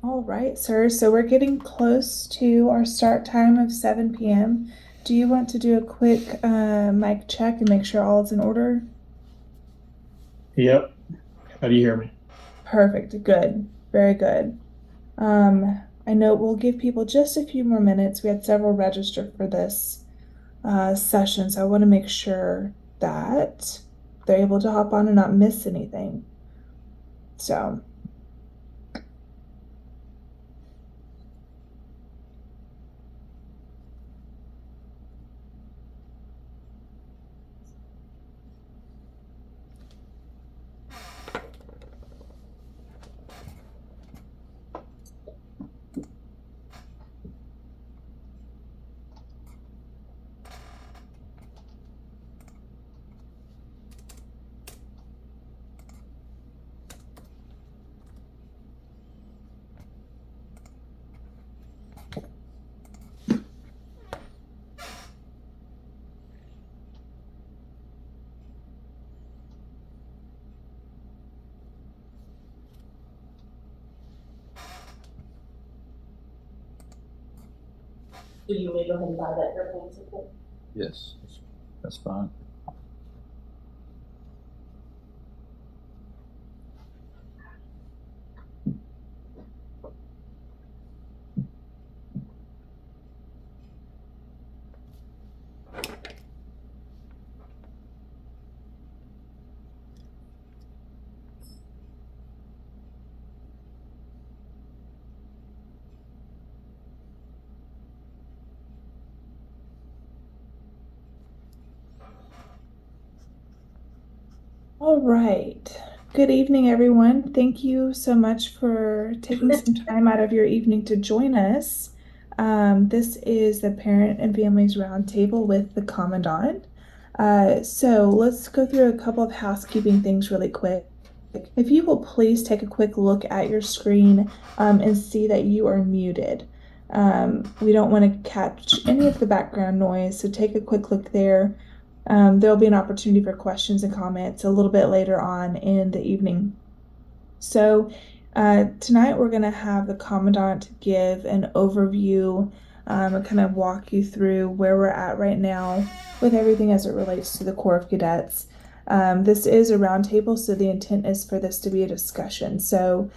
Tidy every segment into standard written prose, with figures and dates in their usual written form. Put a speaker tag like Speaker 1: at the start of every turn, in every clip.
Speaker 1: All right, sir. So we're getting close to our start time of 7 p.m. Do you want to do a quick mic check and make sure all is in order?
Speaker 2: Yep. How do you hear me?
Speaker 1: Perfect. Good. Very good. I know we'll give people just a few more minutes. We had several register for this session, so I want to make sure that they're able to hop on and not miss anything. So.
Speaker 3: Do you want me to go ahead and buy that airplane ticket?
Speaker 4: Yes, that's fine.
Speaker 1: All right. Good evening, everyone. Thank you so much for taking some time out of your evening to join us. This is the Parent and Families Roundtable with the Commandant. So let's go through a couple of housekeeping things really quick. If you will please take a quick look at your screen and see that you are muted. We don't want to catch any of the background noise, so take a quick look there. There'll be an opportunity for questions and comments a little bit later on in the evening. So tonight we're going to have the Commandant give an overview and kind of walk you through where we're at right now with everything as it relates to the Corps of Cadets. This is a roundtable, so the intent is for this to be a discussion. So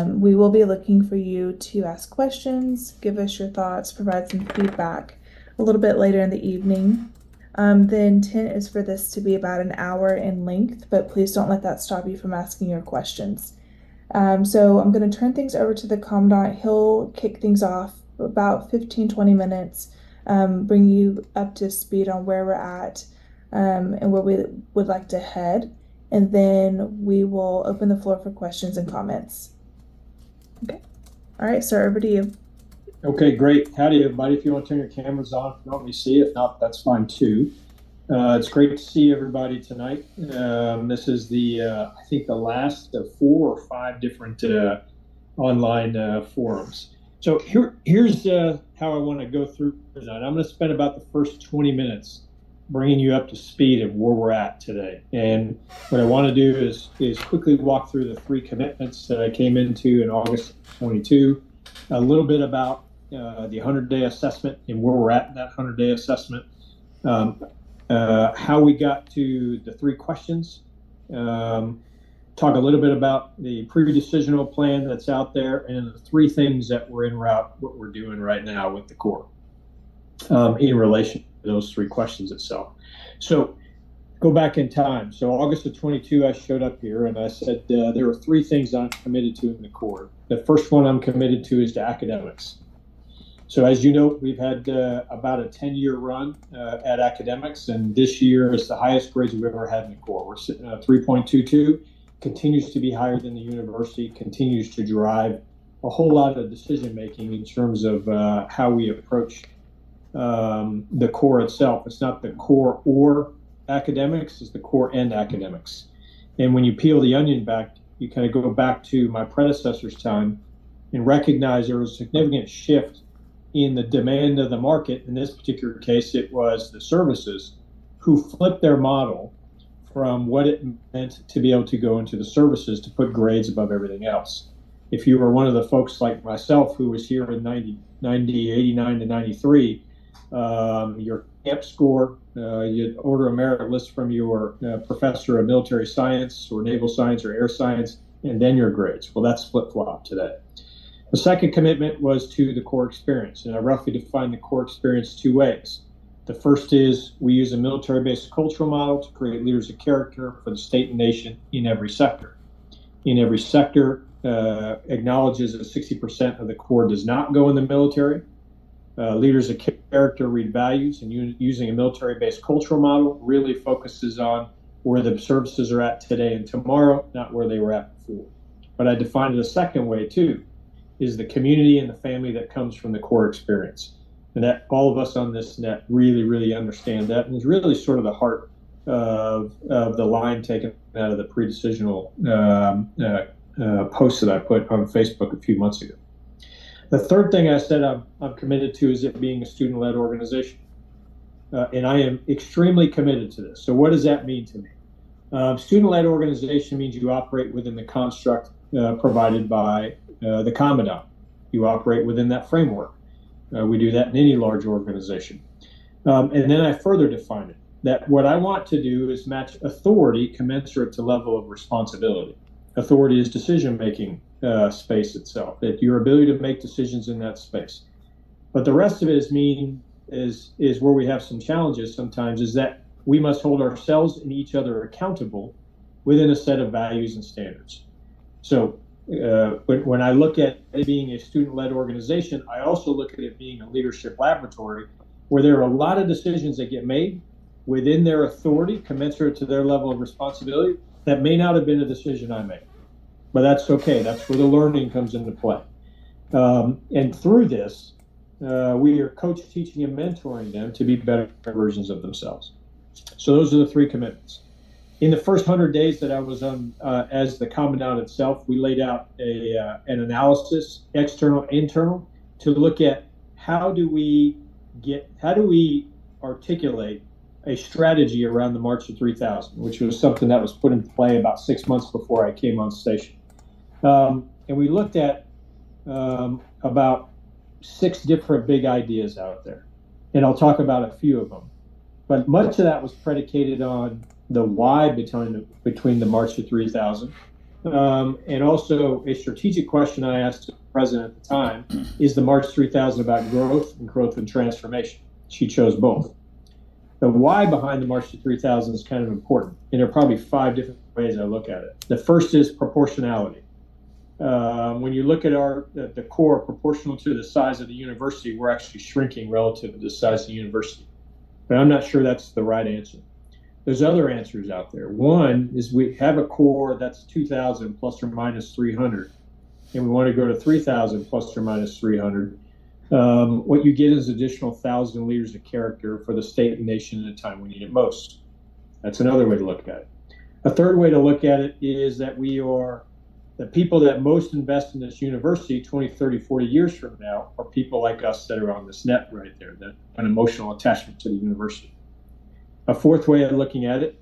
Speaker 1: we will be looking for you to ask questions, give us your thoughts, provide some feedback a little bit later in the evening. The intent is for this to be about an hour in length, but please don't let that stop you from asking your questions. So I'm going to turn things over to the Commandant. He'll kick things off about 15-20 minutes, bring you up to speed on where we're at and where we would like to head, and then we will open the floor for questions and comments. Okay. All right, sir, over to you.
Speaker 2: Okay, great. Howdy, everybody. If you want to turn your cameras on, if you want me to see. If not, that's fine too. It's great to see everybody tonight. This is I think the last of 4 or 5 different online forums. So here's how I want to go through tonight. I'm going to spend about the first 20 minutes bringing you up to speed of where we're at today. And what I want to do is quickly walk through the 3 commitments that I came into in August 22, a little bit about the 100-day assessment and where we're at in that 100-day assessment, how we got to the 3 questions, talk a little bit about the pre-decisional plan that's out there, and the 3 things that were en route, what we're doing right now with the Corps in relation to those 3 questions itself. So go back in time. So August of 22, I showed up here and I said there are 3 things I'm committed to in the Corps. The first one I'm committed to is to academics. So as you know, we've had about a 10-year run at academics, and this year is the highest grades we've ever had in the Corps. We're sitting at 3.22, continues to be higher than the university, continues to drive a whole lot of decision making in terms of how we approach the core itself. It's not the core or academics, it's the core and academics. And when you peel the onion back, you kind of go back to my predecessor's time and recognize there was a significant shift in the demand of the market. In this particular case, it was the services who flipped their model from what it meant to be able to go into the services to put grades above everything else. If you were one of the folks like myself who was here in 89 to 93, your camp score, you'd order a merit list from your professor of military science or naval science or air science, and then your grades. Well, that's flip-flop today. The second commitment was to the core experience, and I roughly define the core experience two ways. The first is we use a military-based cultural model to create leaders of character for the state and nation in every sector. In every sector, acknowledges that 60% of the core does not go in the military. Leaders of character read values, and using a military-based cultural model really focuses on where the services are at today and tomorrow, not where they were at before. But I define it a second way too, is the community and the family that comes from the core experience. And that all of us on this net really, really understand that, and is really sort of the heart of the line taken out of the pre-decisional post that I put on Facebook a few months ago. The third thing I said I'm committed to is it being a student-led organization. And I am extremely committed to this. So what does that mean to me? Student-led organization means you operate within the construct provided by the Commandant. You operate within that framework. We do that in any large organization. And then I further define it, that what I want to do is match authority commensurate to level of responsibility. Authority is decision-making space itself, that your ability to make decisions in that space. But the rest of it is where we have some challenges sometimes, is that we must hold ourselves and each other accountable within a set of values and standards. So when I look at it being a student-led organization, I also look at it being a leadership laboratory where there are a lot of decisions that get made within their authority, commensurate to their level of responsibility, that may not have been a decision I made. But that's okay. That's where the learning comes into play. And through this, we are coaching, teaching, and mentoring them to be better versions of themselves. So those are the three commitments. In the first 100 days that I was on as the Commandant itself, we laid out an analysis, external, internal, to look at how do we articulate a strategy around the March of 3000, which was something that was put in play about 6 months before I came on station. And we looked at about 6 different big ideas out there, and I'll talk about a few of them. But much of that was predicated on the why between the March of 3000, and also a strategic question I asked the president at the time: is the March 3000 about growth and transformation? She chose both. The why behind the March to 3000 is kind of important, and there are probably 5 different ways I look at it. The first is proportionality. When you look at the core proportional to the size of the university, we're actually shrinking relative to the size of the university. But I'm not sure that's the right answer. There's other answers out there. One is we have a core that's 2,000 plus or minus 300, and we want to go to 3,000 plus or minus 300. What you get is additional 1,000 leaders of character for the state and nation at a time we need it most. That's another way to look at it. A third way to look at it is that we are the people that most invest in this university 20, 30, 40 years from now are people like us that are on this net right there, that an emotional attachment to the university. A fourth way of looking at it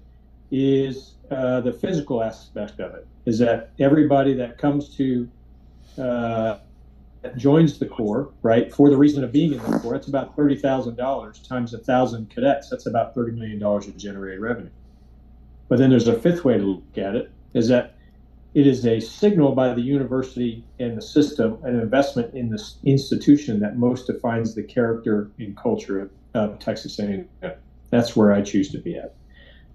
Speaker 2: is the physical aspect of it, is that everybody that comes to joins the Corps, right, for the reason of being in the Corps, that's about $30,000 times 1,000 cadets. That's about $30 million of generated revenue. But then there's a fifth way to look at it, is that it is a signal by the university and the system, an investment in this institution that most defines the character and culture of Texas A&M. That's where I choose to be at.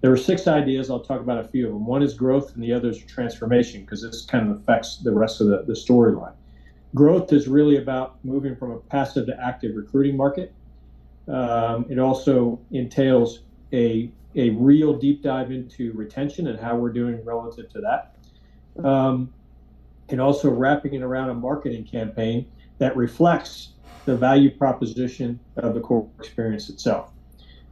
Speaker 2: There are 6 ideas. I'll talk about a few of them. One is growth, and the other is transformation, because this kind of affects the rest of the storyline. Growth is really about moving from a passive to active recruiting market. It also entails a real deep dive into retention and how we're doing relative to that. and also wrapping it around a marketing campaign that reflects the value proposition of the core experience itself.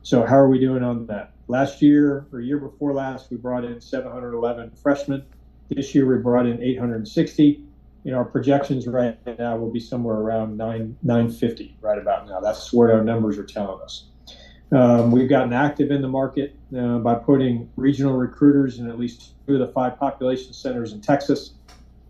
Speaker 2: So how are we doing on that? Last year, or year before last, we brought in 711 freshmen. This year, we brought in 860. Our projections right now will be somewhere around 950 right about now. That's what our numbers are telling us. We've gotten active in the market by putting regional recruiters in at least 2 of the 5 population centers in Texas.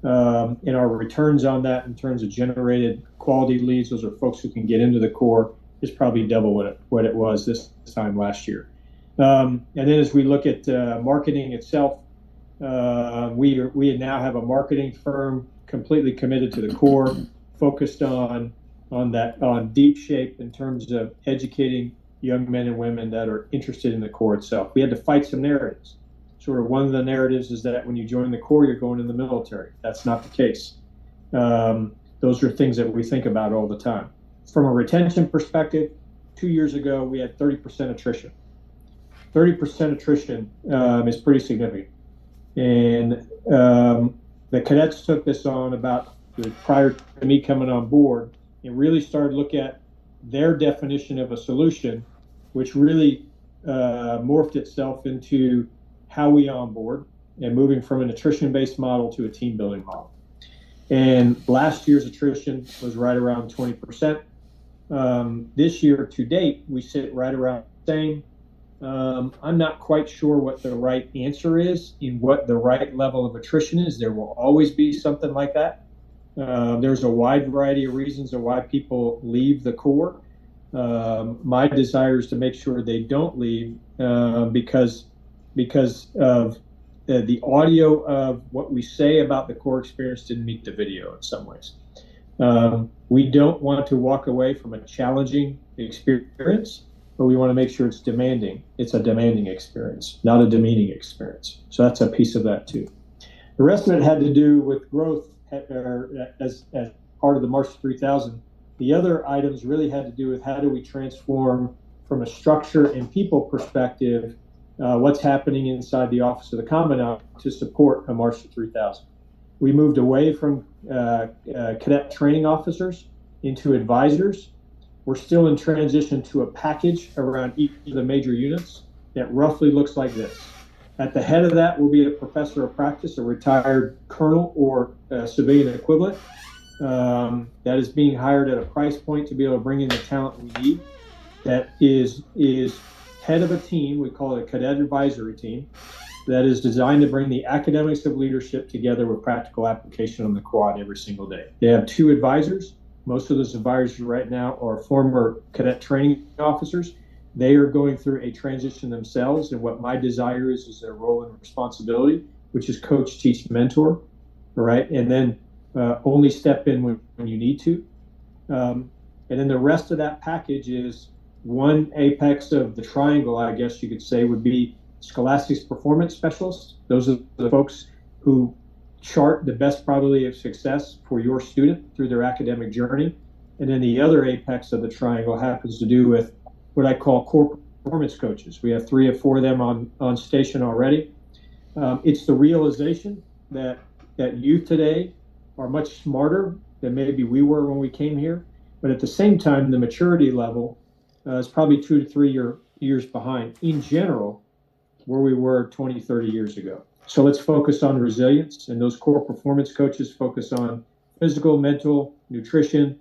Speaker 2: And our returns on that in terms of generated quality leads, those are folks who can get into the core, is probably double what it was this time last year. And then as we look at marketing itself, we now have a marketing firm completely committed to the core, focused on deep shape in terms of educating young men and women that are interested in the core itself. We had to fight some narratives. Sort of one of the narratives is that when you join the core, you're going in the military. That's not the case. Those are things that we think about all the time. From a retention perspective, 2 years ago, we had 30% attrition. 30% attrition is pretty significant. And the cadets took this on about prior to me coming on board and really started to look at their definition of a solution, which really morphed itself into how we onboard and moving from an attrition-based model to a team-building model. And last year's attrition was right around 20%. This year to date, we sit right around the same. I'm not quite sure what the right answer is in what the right level of attrition is. There will always be something like that. There's a wide variety of reasons of why people leave the Corps. My desire is to make sure they don't leave because of the audio of what we say about the Corps experience didn't meet the video in some ways. We don't want to walk away from a challenging experience, but we want to make sure it's demanding. It's a demanding experience, not a demeaning experience. So that's a piece of that too. The rest of it had to do with growth as part of the March 3000. The other items really had to do with how do we transform from a structure and people perspective what's happening inside the Office of the Commandant to support a March 3000. We moved away from cadet training officers into advisors. We're still in transition to a package around each of the major units that roughly looks like this. At the head of that will be a professor of practice, a retired colonel or civilian equivalent that is being hired at a price point to be able to bring in the talent we need. That is head of a team, we call it a cadet advisory team, that is designed to bring the academics of leadership together with practical application on the quad every single day. They have 2 advisors. Most of those advisors right now are former cadet training officers. They are going through a transition themselves, and what my desire is their role and responsibility, which is coach, teach, mentor, right? And then only step in when you need to. And then the rest of that package is one apex of the triangle, I guess you could say, would be Scholastics performance specialists. Those are the folks who chart the best probability of success for your student through their academic journey. And then the other apex of the triangle happens to do with what I call core performance coaches. We have 3 or 4 of them on station already. It's the realization that youth today are much smarter than maybe we were when we came here. But at the same time, the maturity level is probably 2 to 3 years behind in general where we were 20, 30 years ago. So let's focus on resilience, and those core performance coaches focus on physical, mental, nutrition,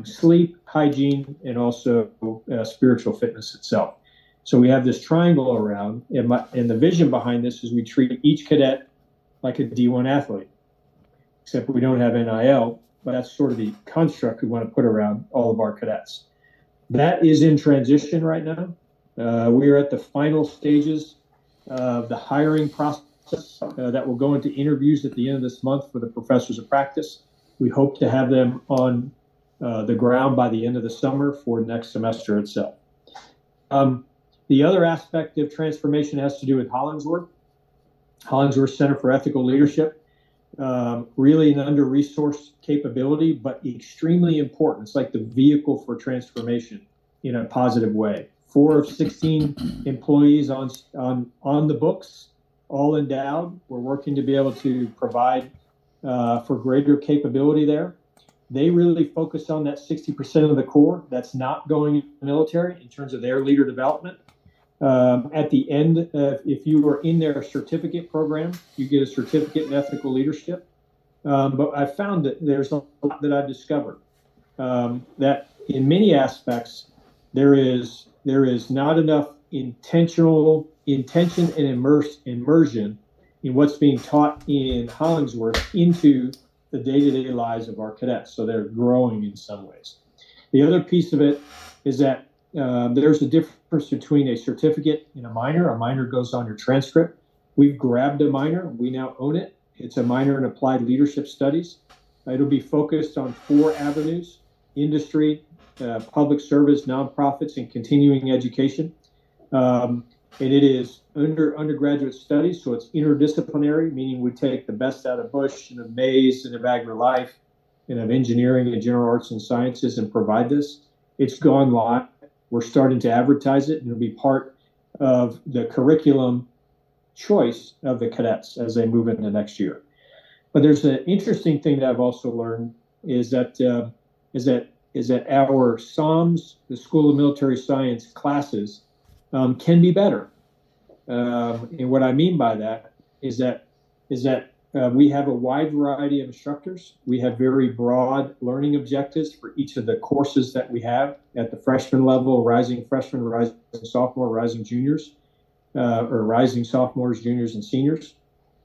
Speaker 2: sleep, hygiene, and also spiritual fitness itself. So we have this triangle around, and the vision behind this is we treat each cadet like a D1 athlete, except we don't have NIL, but that's sort of the construct we want to put around all of our cadets. That is in transition right now. We are at the final stages of the hiring process that will go into interviews at the end of this month for the professors of practice. We hope to have them on the ground by the end of the summer for next semester itself. The other aspect of transformation has to do with Hollingsworth Center for Ethical Leadership. Really an under-resourced capability, but extremely important. It's like the vehicle for transformation in a positive way. 4 of 16 employees on the books, all endowed. We're working to be able to provide for greater capability there. They really focus on that 60% of the Corps that's not going in the military in terms of their leader development. At the end, if you were in their certificate program, you get a certificate in ethical leadership. But I found that there's a lot that I've discovered that in many aspects there is not enough intention and immersion in what's being taught in Hollingsworth into the day-to-day lives of our cadets. So they're growing in some ways. The other piece of it is that there's a difference between a certificate and a minor. A minor goes on your transcript. We've grabbed a minor. We now own it. It's a minor in applied leadership studies. It'll be focused on 4 avenues: industry, public service, nonprofits, and continuing education. And it is undergraduate studies, so it's interdisciplinary, meaning we take the best out of Bush and of Mays and of agri-life and of engineering and general arts and sciences and provide this. It's gone live. We're starting to advertise it, and it'll be part of the curriculum choice of the cadets as they move into next year. But there's an interesting thing that I've also learned is that our SOMS, the School of Military Science classes, can be better. And what I mean by that is that we have a wide variety of instructors. We have very broad learning objectives for each of the courses that we have at the freshman level: rising freshmen, rising sophomore, rising juniors, or rising sophomores, juniors, and seniors.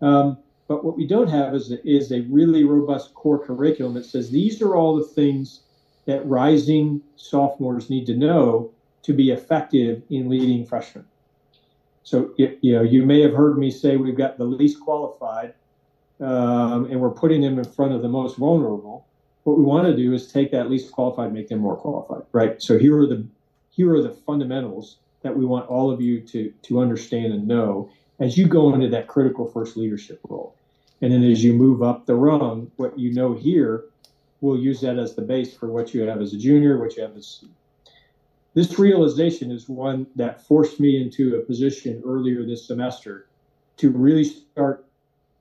Speaker 2: But what we don't have is a really robust core curriculum that says these are all the things that rising sophomores need to know to be effective in leading freshmen. So you may have heard me say we've got the least qualified, and we're putting them in front of the most vulnerable. What we want to do is take that least qualified, make them more qualified, right? So here are the fundamentals that we want all of you to understand and know as you go into that critical first leadership role. And then as you move up the rung, what you know here, we'll use that as the base for what you have as a junior, what you have as. This realization is one that forced me into a position earlier this semester to really start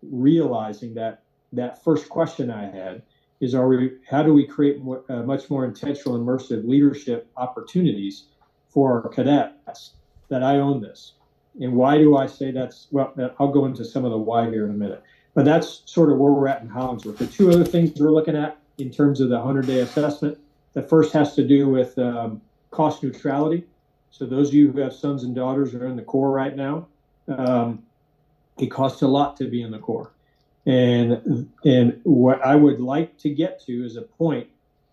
Speaker 2: realizing that first question I had is, how do we create much more intentional, immersive leadership opportunities for our cadets that I own this? And why do I say that's, well, I'll go into some of the why here in a minute. But that's sort of where we're at in Hollingsworth. The 2 other things we're looking at in terms of the 100-day assessment, the first has to do with cost neutrality. So those of you who have sons and daughters who are in the Corps right now, it costs a lot to be in the Corps. And what I would like to get to is a point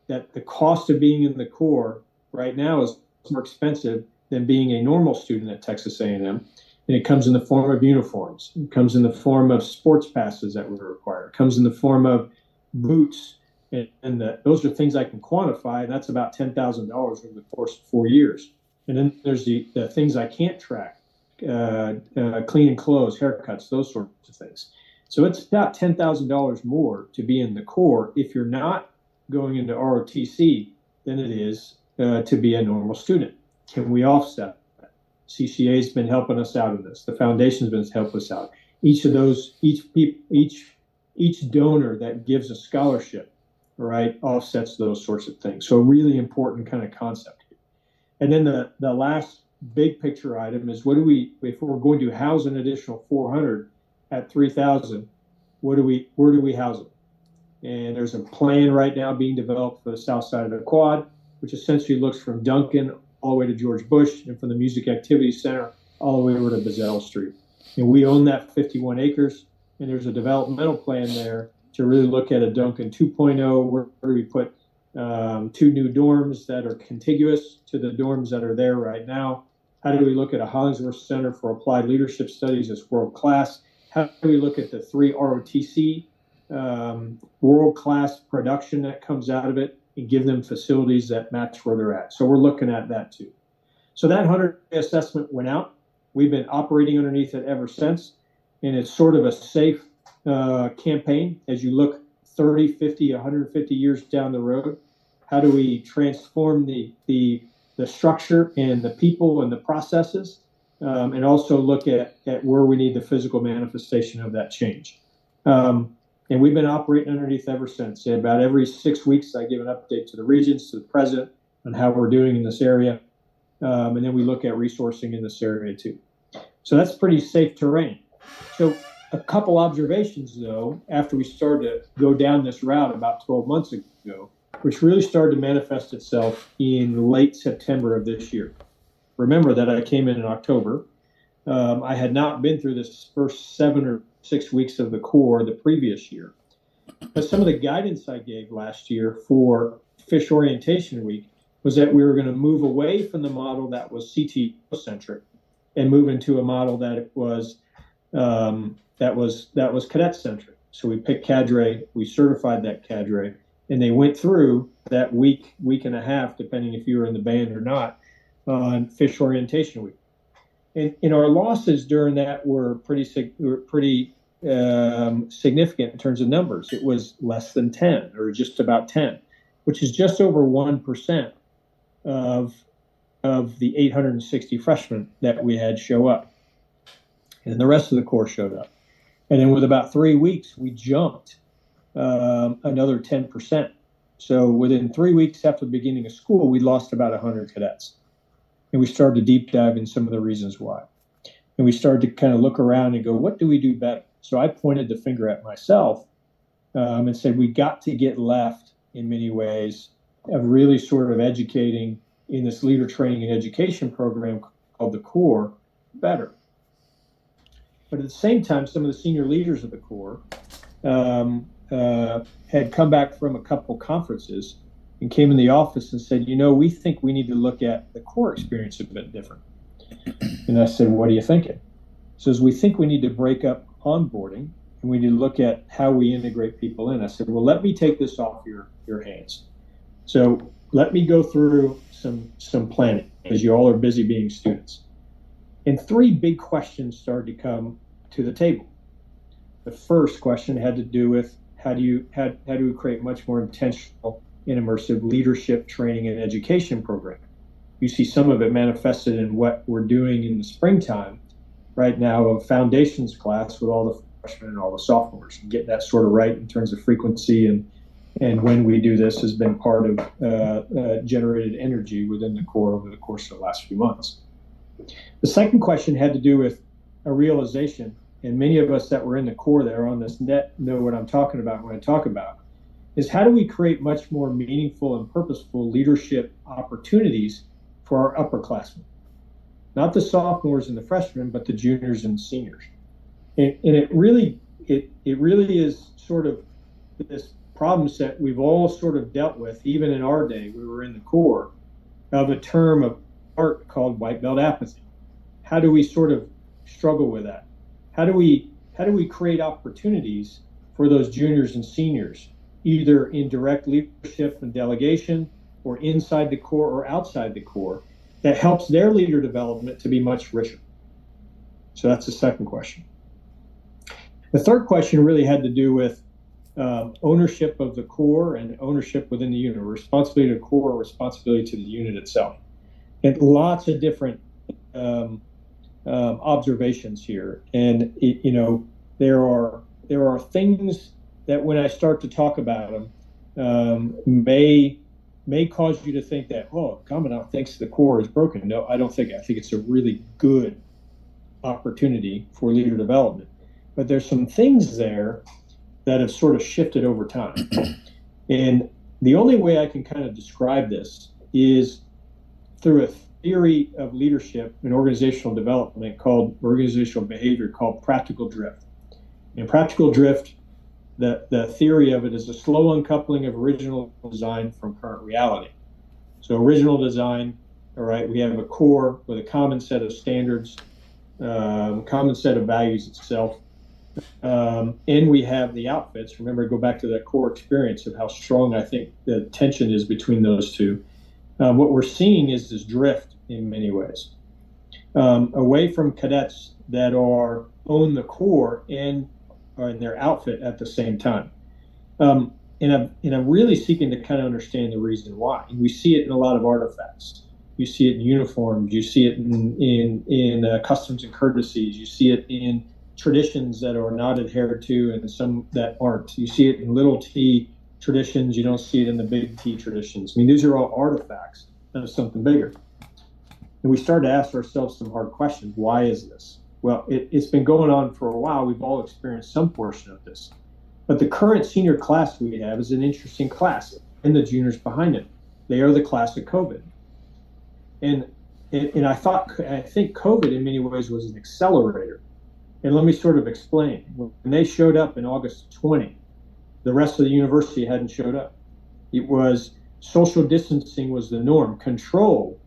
Speaker 2: that the cost of being in the Corps right now is more expensive than being a normal student at Texas A&M. And it comes in the form of uniforms. It comes in the form of sports passes that we require. It comes in the form of boots. And those are things I can quantify, and that's about $10,000 over the course of 4 years. And then there's the things I can't track, cleaning clothes, haircuts, those sorts of things. So it's about $10,000 more to be in the Corps if you're not going into ROTC than it is to be a normal student. Can we offset that? CCA's been helping us out in this. The foundation's been helping us out. Each of those, each donor that gives a scholarship, right, offsets those sorts of things. So a really important kind of concept. And then the last big picture item is, if we're going to house an additional 400 at 3,000, where do we house them? And there's a plan right now being developed for the south side of the quad, which essentially looks from Duncan all the way to George Bush, and from the Music Activity Center all the way over to Bazell Street. And we own that 51 acres, and there's a developmental plan there to really look at a Duncan 2.0, where we put 2 new dorms that are contiguous to the dorms that are there right now. How do we look at a Hollingsworth Center for Applied Leadership Studies that's world-class? How do we look at the 3 ROTC world-class production that comes out of it and give them facilities that match where they're at? So we're looking at that too. So that 100-day assessment went out. We've been operating underneath it ever since, and it's sort of a safe campaign as you look 30, 50, 150 years down the road. How do we transform the structure and the people and the processes, and also look at where we need the physical manifestation of that change? And we've been operating underneath ever since. And about every 6 weeks, I give an update to the regions, to the president, on how we're doing in this area. And then we look at resourcing in this area too. So that's pretty safe terrain. So a couple observations, though, after we started to go down this route about 12 months ago, which really started to manifest itself in late September of this year. Remember that I came in October. I had not been through this first 7 or 6 weeks of the core the previous year. But some of the guidance I gave last year for Fish Orientation Week was that we were going to move away from the model that was CTO-centric and move into a model that was cadet-centric. So we picked cadre, we certified that cadre, and they went through that week and a half, depending if you were in the band or not, on Fish Orientation Week. And our losses during that were pretty significant in terms of numbers. It was less than 10, or just about 10, which is just over 1% of the 860 freshmen that we had show up. And the rest of the Corps showed up. And then with about 3 weeks, we jumped another 10%. So within 3 weeks after the beginning of school, we lost about 100 cadets. And we started to deep dive in some of the reasons why. And we started to kind of look around and go, what do we do better? So I pointed the finger at myself and said, we got to get left in many ways of really sort of educating in this leader training and education program called the Corps better. But at the same time, some of the senior leaders of the Corps had come back from a couple conferences and came in the office and said, we think we need to look at the Corps experience a bit different. And I said, what are you thinking? He says, we think we need to break up onboarding and we need to look at how we integrate people in. I said, well, let me take this off your hands. So let me go through some planning, as you all are busy being students. And 3 big questions started to come to the table. The first question had to do with how do we create much more intentional and immersive leadership training and education program. You see some of it manifested in what we're doing in the springtime right now, a foundations class with all the freshmen and all the sophomores, and getting that sort of right in terms of frequency and when we do this has been part of generated energy within the Corps over the course of the last few months. The second question had to do with a realization, and many of us that were in the Corps that are on this net know what I'm talking about when I talk about, is how do we create much more meaningful and purposeful leadership opportunities for our upperclassmen? Not the sophomores and the freshmen, but the juniors and seniors. And it really is sort of this problem set we've all sort of dealt with, even in our day, we were in the Corps, of a term of art called white belt apathy. How do we sort of struggle with that? How do we create opportunities for those juniors and seniors, either in direct leadership and delegation or inside the Corps or outside the Corps, that helps their leader development to be much richer? So that's the second question. The third question really had to do with ownership of the Corps and ownership within the unit, responsibility to the Corps, responsibility to the unit itself. And lots of different observations here. And there are things that when I start to talk about them may cause you to think that, Commandant thinks the Corps is broken. No, I don't think. I think it's a really good opportunity for leader development. But there's some things there that have sort of shifted over time. And the only way I can kind of describe this is through a theory of leadership and organizational development called organizational behavior called practical drift. And practical drift, the theory of it is a slow uncoupling of original design from current reality. So original design, all right, we have a Corps with a common set of standards, common set of values itself. And we have the outfits. Remember, go back to that Corps experience of how strong I think the tension is between those two. What we're seeing is this drift in many ways, away from cadets that own the Corps and are in their outfit at the same time. And I'm really seeking to kind of understand the reason why. And we see it in a lot of artifacts. You see it in uniforms. You see it in customs and courtesies. You see it in traditions that are not adhered to and some that aren't. You see it in little T traditions. You don't see it in the big T traditions. I mean, these are all artifacts of something bigger. And we started to ask ourselves some hard questions. Why is this? Well, it's been going on for a while. We've all experienced some portion of this. But the current senior class we have is an interesting class, and the juniors behind it. They are the class of COVID. And I think COVID in many ways was an accelerator. And let me sort of explain. When they showed up in August 20, the rest of the university hadn't showed up. It was social distancing was the norm. Control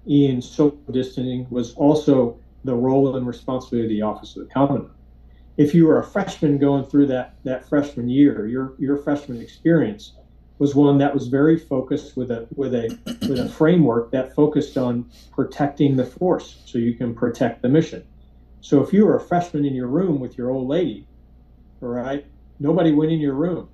Speaker 2: in social distancing was also the role and responsibility of the Office of the Commandant. If you were a freshman going through that freshman year, your freshman experience was one that was very focused with a framework that focused on protecting the force so you can protect the mission. So if you were a freshman in your room with your old lady, all right, nobody went in your room.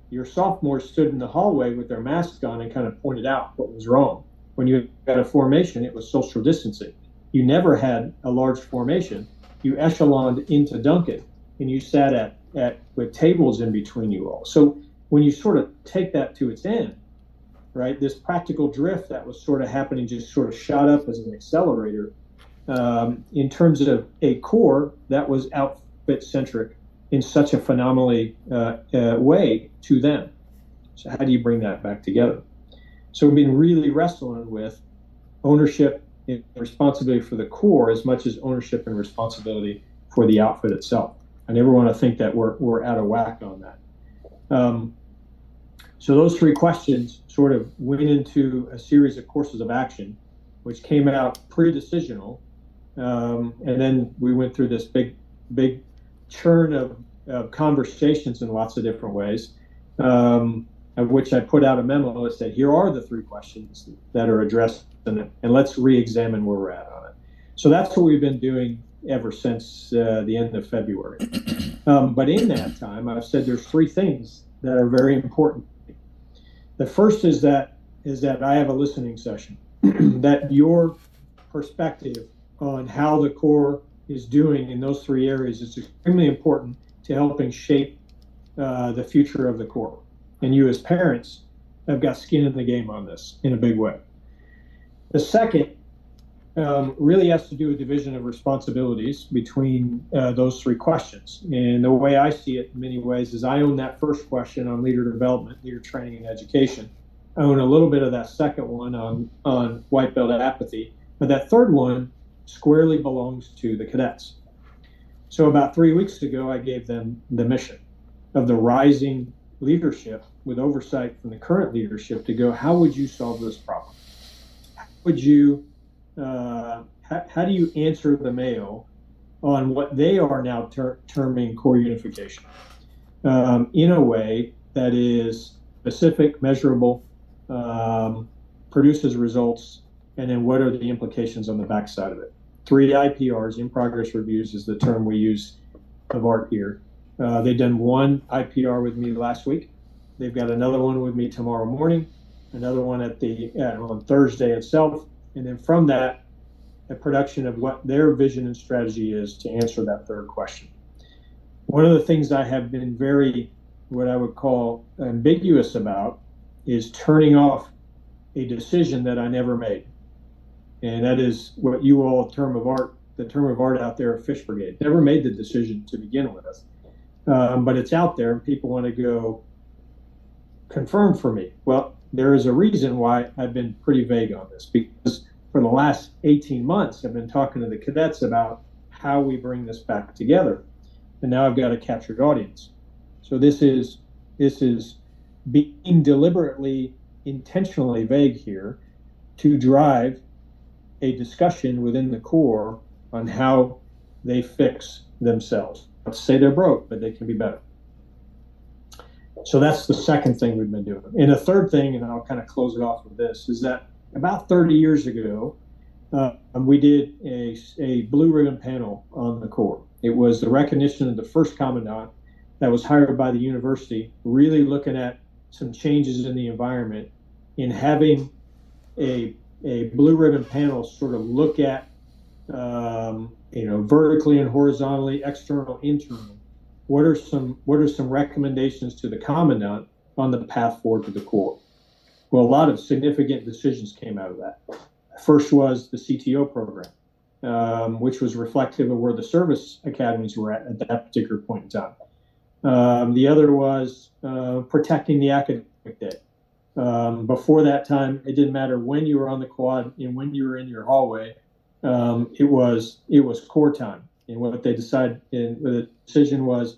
Speaker 2: Your sophomores stood in the hallway with their masks on and kind of pointed out what was wrong. When you got a formation, it was social distancing. You never had a large formation. You echeloned into Duncan, and you sat at with tables in between you all. So when you sort of take that to its end, right, this practical drift that was sort of happening just sort of shot up as an accelerator. In terms of a core that was outfit centric in such a phenomenally way to them. So how do you bring that back together? So we've been really wrestling with ownership and responsibility for the core as much as ownership and responsibility for the outfit itself. I never want to think that we're out of whack on that. So those three questions sort of went into a series of courses of action, which came out pre-decisional. And then we went through this big churn of conversations in lots of different ways, of which I put out a memo that said, here are the three questions that are addressed, and let's re-examine where we're at on it. So that's what we've been doing ever since the end of February. But in that time, I've said there's three things that are very important. The first is that I have a listening session, that your perspective on how the Corps is doing in those three areas is extremely important to helping shape the future of the Corps. And you as parents have got skin in the game on this in a big way. The second really has to do with division of responsibilities between those three questions. And the way I see it in many ways is I own that first question on leader development, leader training and education. I own a little bit of that second one on white belt apathy, but that third one squarely belongs to the cadets. So about 3 weeks ago, I gave them the mission of the rising leadership with oversight from the current leadership to go, how would you solve this problem? How would you, how do you answer the mail on what they are now terming core unification in a way that is specific, measurable, produces results, and then what are the implications on the backside of it? 3 IPRs, in progress reviews, is the term we use of art here. They've done one IPR with me last week. They've got another one with me tomorrow morning, another one on Thursday itself, and then from that, a production of what their vision and strategy is to answer that third question. One of the things I have been very, what I would call ambiguous about, is turning off a decision that I never made. And that is what you all the term of art out there, Fish Brigade. Never made the decision to begin with. But it's out there and people want to go confirm for me. Well, there is a reason why I've been pretty vague on this, because for the last 18 months, I've been talking to the cadets about how we bring this back together. And now I've got a captured audience. So this is being deliberately, intentionally vague here to drive a discussion within the Corps on how they fix themselves. Not to say they're broke, but they can be better. So that's the second thing we've been doing. And a third thing, and I'll kind of close it off with this, is that about 30 years ago, we did a blue ribbon panel on the Corps. It was the recognition of the first commandant that was hired by the university, really looking at some changes in the environment, in having a blue ribbon panel sort of look at vertically and horizontally, external, internal. What are some recommendations to the Commandant on the path forward to the Corps? Well, a lot of significant decisions came out of that. First was the CTO program, which was reflective of where the service academies were at that particular point in time. The other was protecting the academic day. Before that time, it didn't matter when you were on the quad and when you were in your hallway. It was core time, and what they decided, and the decision was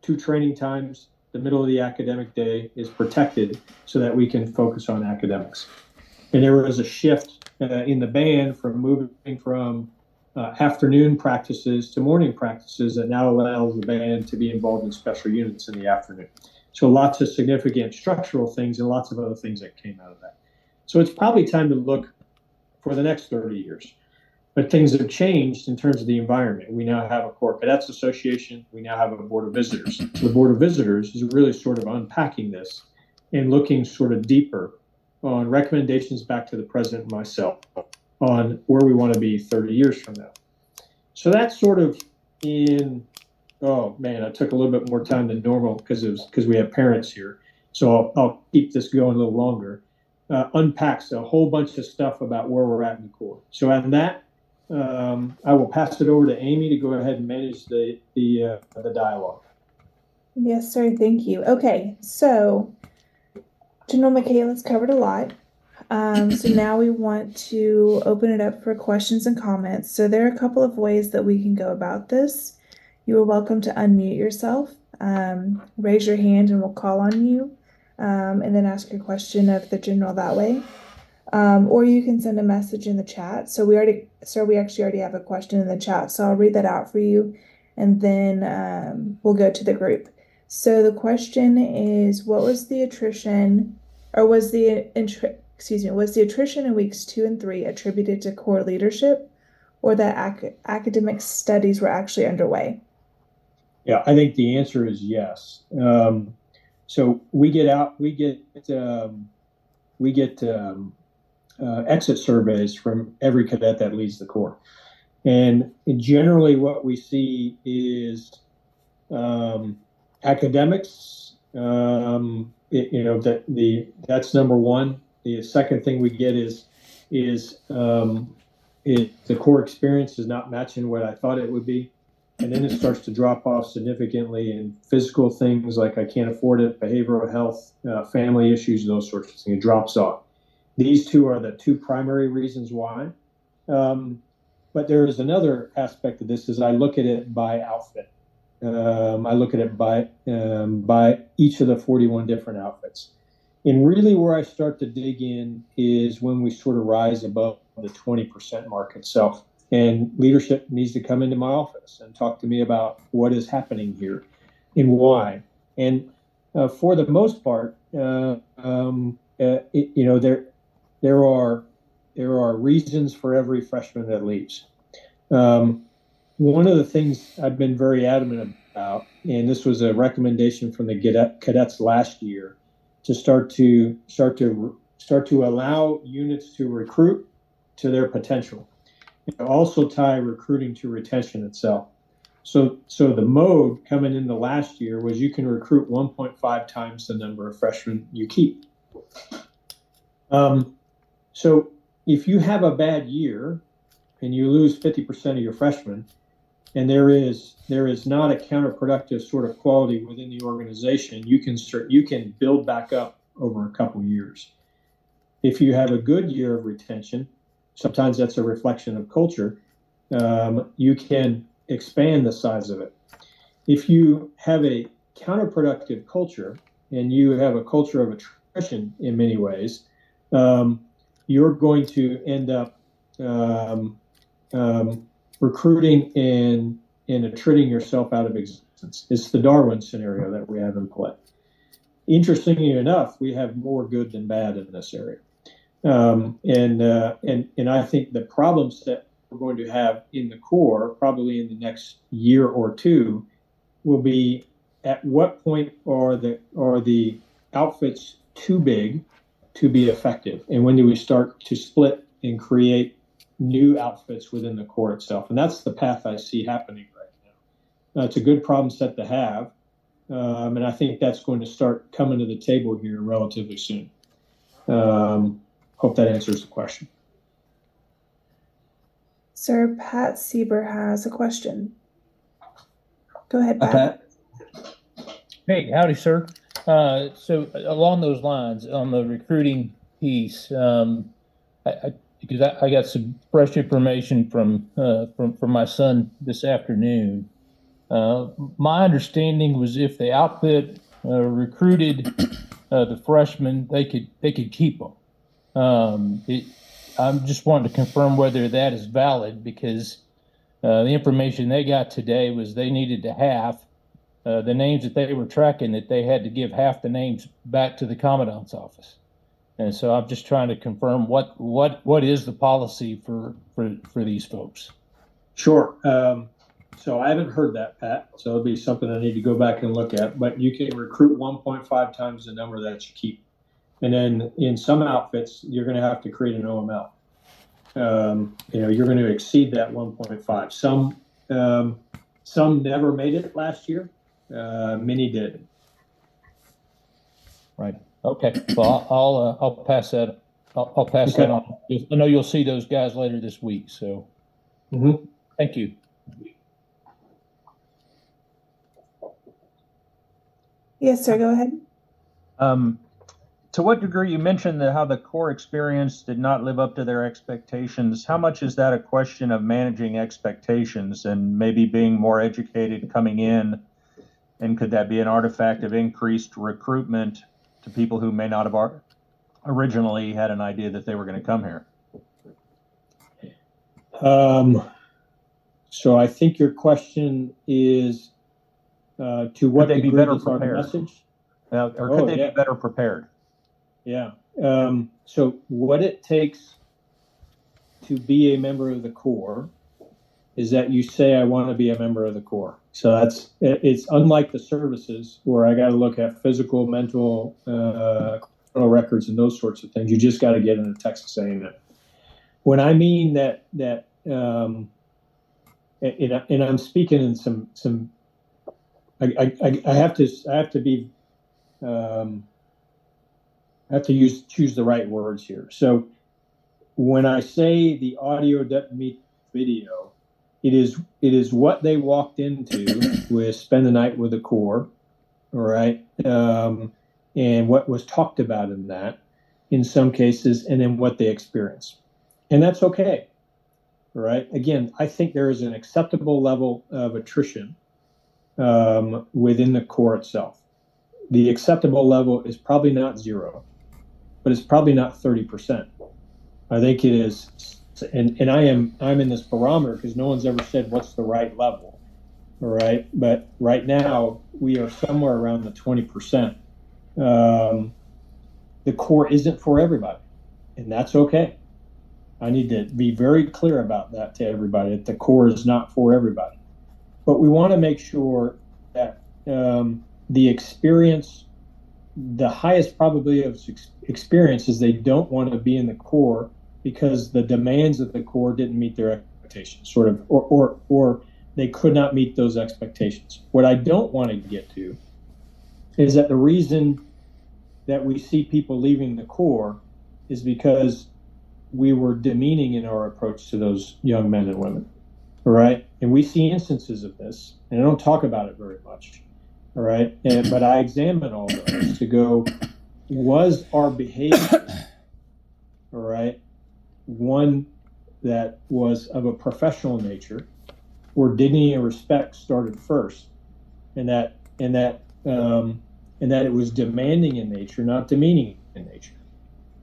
Speaker 2: 2 training times. The middle of the academic day is protected so that we can focus on academics. And there was a shift in the band from moving from afternoon practices to morning practices that now allows the band to be involved in special units in the afternoon. So lots of significant structural things and lots of other things that came out of that. So it's probably time to look for the next 30 years. But things have changed in terms of the environment. We now have a Corps Cadets Association. We now have a Board of Visitors. So the Board of Visitors is really sort of unpacking this and looking sort of deeper on recommendations back to the President and myself on where we want to be 30 years from now. So that's sort of oh man, I took a little bit more time than normal because we have parents here. So I'll keep this going a little longer. Unpacks a whole bunch of stuff about where we're at in the Corps. So on that, I will pass it over to Amy to go ahead and manage the dialogue.
Speaker 1: Yes, sir. Thank you. Okay, so General Michaela's covered a lot. So now we want to open it up for questions and comments. So there are a couple of ways that we can go about this. You are welcome to unmute yourself, raise your hand, and we'll call on you, and then ask your question of the general that way. Or you can send a message in the chat. So we actually already have a question in the chat. So I'll read that out for you, and then we'll go to the group. So the question is, what was the attrition, or was the attrition in weeks 2 and 3 attributed to Corps leadership, or that academic studies were actually underway?
Speaker 2: Yeah, I think the answer is yes. So we get exit surveys from every cadet that leads the Corps, and generally what we see is academics. That's number one. The second thing we get is the Corps experience is not matching what I thought it would be. And then it starts to drop off significantly in physical things like I can't afford it, behavioral health, family issues, those sorts of things. It drops off. These two are the 2 primary reasons why. But there is another aspect of this is I look at it by outfit. I look at it by each of the 41 different outfits. And really where I start to dig in is when we sort of rise above the 20% mark itself. And leadership needs to come into my office and talk to me about what is happening here and why. And for the most part, there are reasons for every freshman that leaves. One of the things I've been very adamant about, and this was a recommendation from the cadets last year, to start to allow units to recruit to their potential. Also tie recruiting to retention itself. So the mode coming into last year was you can recruit 1.5 times the number of freshmen you keep. So if you have a bad year and you lose 50% of your freshmen, and there is not a counterproductive sort of quality within the organization, you can build back up over a couple years. If you have a good year of retention, sometimes that's a reflection of culture, you can expand the size of it. If you have a counterproductive culture and you have a culture of attrition in many ways, you're going to end up recruiting and attriting yourself out of existence. It's the Darwin scenario that we have in play. Interestingly enough, we have more good than bad in this area. And I think the problems that we're going to have in the Corps, probably in the next year or two, will be at what point are the outfits too big to be effective, and when do we start to split and create new outfits within the Corps itself. And that's the path I see happening right now. It's a good problem set to have. And I think that's going to start coming to the table here relatively soon. Hope that answers the question.
Speaker 1: Sir, Pat Sieber has a question. Go ahead,
Speaker 4: Hi,
Speaker 1: Pat.
Speaker 4: Hey, howdy, sir. So along those lines, on the recruiting piece, because I got some fresh information from my son this afternoon. My understanding was if the outfit recruited the freshmen, they could keep them. I'm just wanting to confirm whether that is valid, because the information they got today was they needed to have the names that they were tracking, that they had to give half the names back to the commandant's office. And so I'm just trying to confirm what is the policy for these folks.
Speaker 2: Sure. So I haven't heard that, Pat. So it'll be something I need to go back and look at. But you can recruit 1.5 times the number that you keep. And then in some outfits, you're going to have to create an OML. You're going to exceed that 1.5. Some never made it last year. Many did.
Speaker 4: Right. Okay. Well, I'll pass that. I'll pass that on. I know you'll see those guys later this week. So, Thank you.
Speaker 1: Yes, sir. Go ahead.
Speaker 5: To what degree, you mentioned how the Corps experience did not live up to their expectations. How much is that a question of managing expectations and maybe being more educated coming in? And could that be an artifact of increased recruitment to people who may not have originally had an idea that they were going to come here?
Speaker 2: So I think your question is to what degree is our message?
Speaker 5: Or could they be better prepared?
Speaker 2: Yeah. So what it takes to be a member of the Corps is that you say, I want to be a member of the Corps. So it's unlike the services where I got to look at physical, mental, criminal records and those sorts of things. You just got to get in a text saying that. When I mean that, and I'm speaking in some, I have to be, I have to choose the right words here. So when I say the audio doesn't meet video, it is what they walked into with spend the night with the Corps, all right, and what was talked about in that, in some cases, and then what they experienced, and that's okay, all right. Again, I think there is an acceptable level of attrition within the Corps itself. The acceptable level is probably not 0, but it's probably not 30%. I think it is, and I'm in this barometer because no one's ever said what's the right level, all right? But right now we are somewhere around the 20%. The Corps isn't for everybody, and that's okay. I need to be very clear about that to everybody, that the Corps is not for everybody. But we want to make sure that the experience, the highest probability of experience is they don't want to be in the Corps because the demands of the Corps didn't meet their expectations, sort of, or they could not meet those expectations. What I don't want to get to is that the reason that we see people leaving the Corps is because we were demeaning in our approach to those young men and women, all right? And we see instances of this, and I don't talk about it very much, all right? But I examine all those to go, was our behavior, all right, one that was of a professional nature, where dignity and respect started first, and that it was demanding in nature, not demeaning in nature.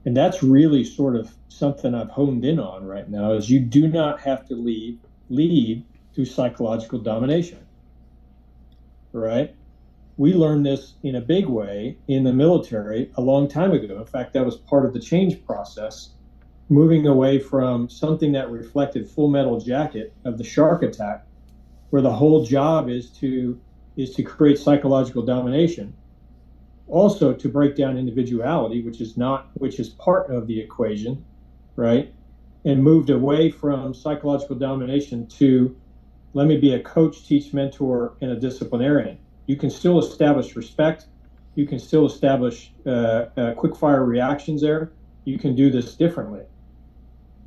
Speaker 2: And that's really sort of something I've honed in on right now, is you do not have to lead through psychological domination, right? We learned this in a big way in the military a long time ago. In fact, that was part of the change process, moving away from something that reflected Full Metal Jacket of the shark attack, where the whole job is to create psychological domination, also to break down individuality, which is part of the equation, right? and moved away from psychological domination to let me be a coach, teach, mentor, and a disciplinarian. You can still establish respect. You can still establish quick fire reactions there. You can do this differently.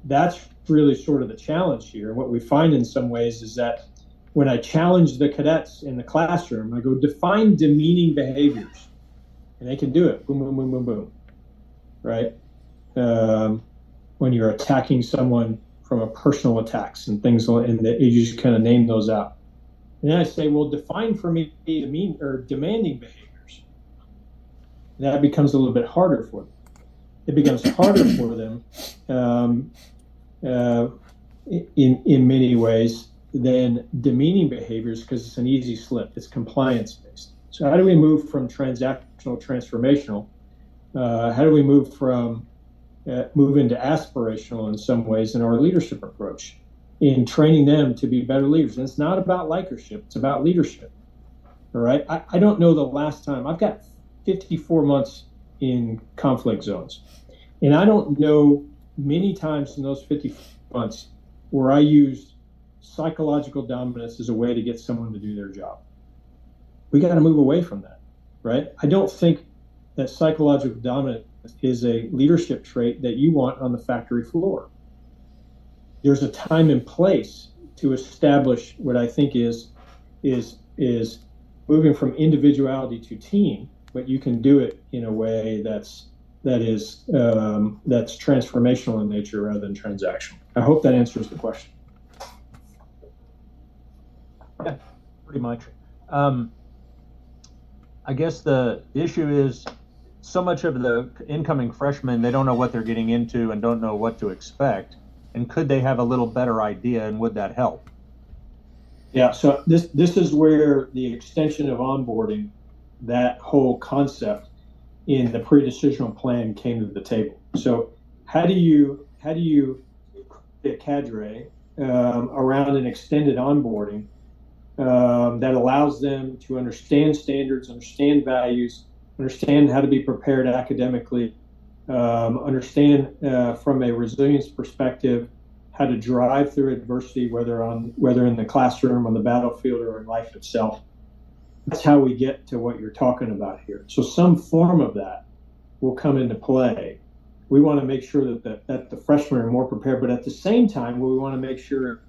Speaker 2: That's really sort of the challenge here. What we find in some ways is that when I challenge the cadets in the classroom, I go, define demeaning behaviors. And they can do it. Boom, boom, boom, boom, boom. Right? When you're attacking someone from a personal attacks and things, and you just kind of name those out. And then I say, well, define for me demean or demanding behaviors. And that becomes a little bit harder for them. It becomes harder for them in many ways than demeaning behaviors because it's an easy slip. It's compliance based. So how do we move from transactional transformational? How do we move into aspirational in some ways in our leadership approach in training them to be better leaders? And it's not about likership, it's about leadership. All right. I don't know the last time. I've got 54 months in conflict zones. And I don't know many times in those 54 months where I used psychological dominance as a way to get someone to do their job. We got to move away from that, right? I don't think that psychological dominance is a leadership trait that you want on the factory floor. There's a time and place to establish what I think is moving from individuality to team, but you can do it in a way that's transformational in nature rather than transactional. I hope that answers the question.
Speaker 5: Yeah, pretty much. I guess the issue is so much of the incoming freshmen, they don't know what they're getting into and don't know what to expect. And could they have a little better idea, and would that help?
Speaker 2: Yeah, so this is where the extension of onboarding, that whole concept in the pre-decisional plan came to the table. So how do you create a cadre around an extended onboarding that allows them to understand standards, understand values, understand how to be prepared academically, understand from a resilience perspective how to drive through adversity, whether in the classroom, on the battlefield, or in life itself. That's how we get to what you're talking about here. So some form of that will come into play. We want to make sure that the freshmen are more prepared, but at the same time, what we want to make sure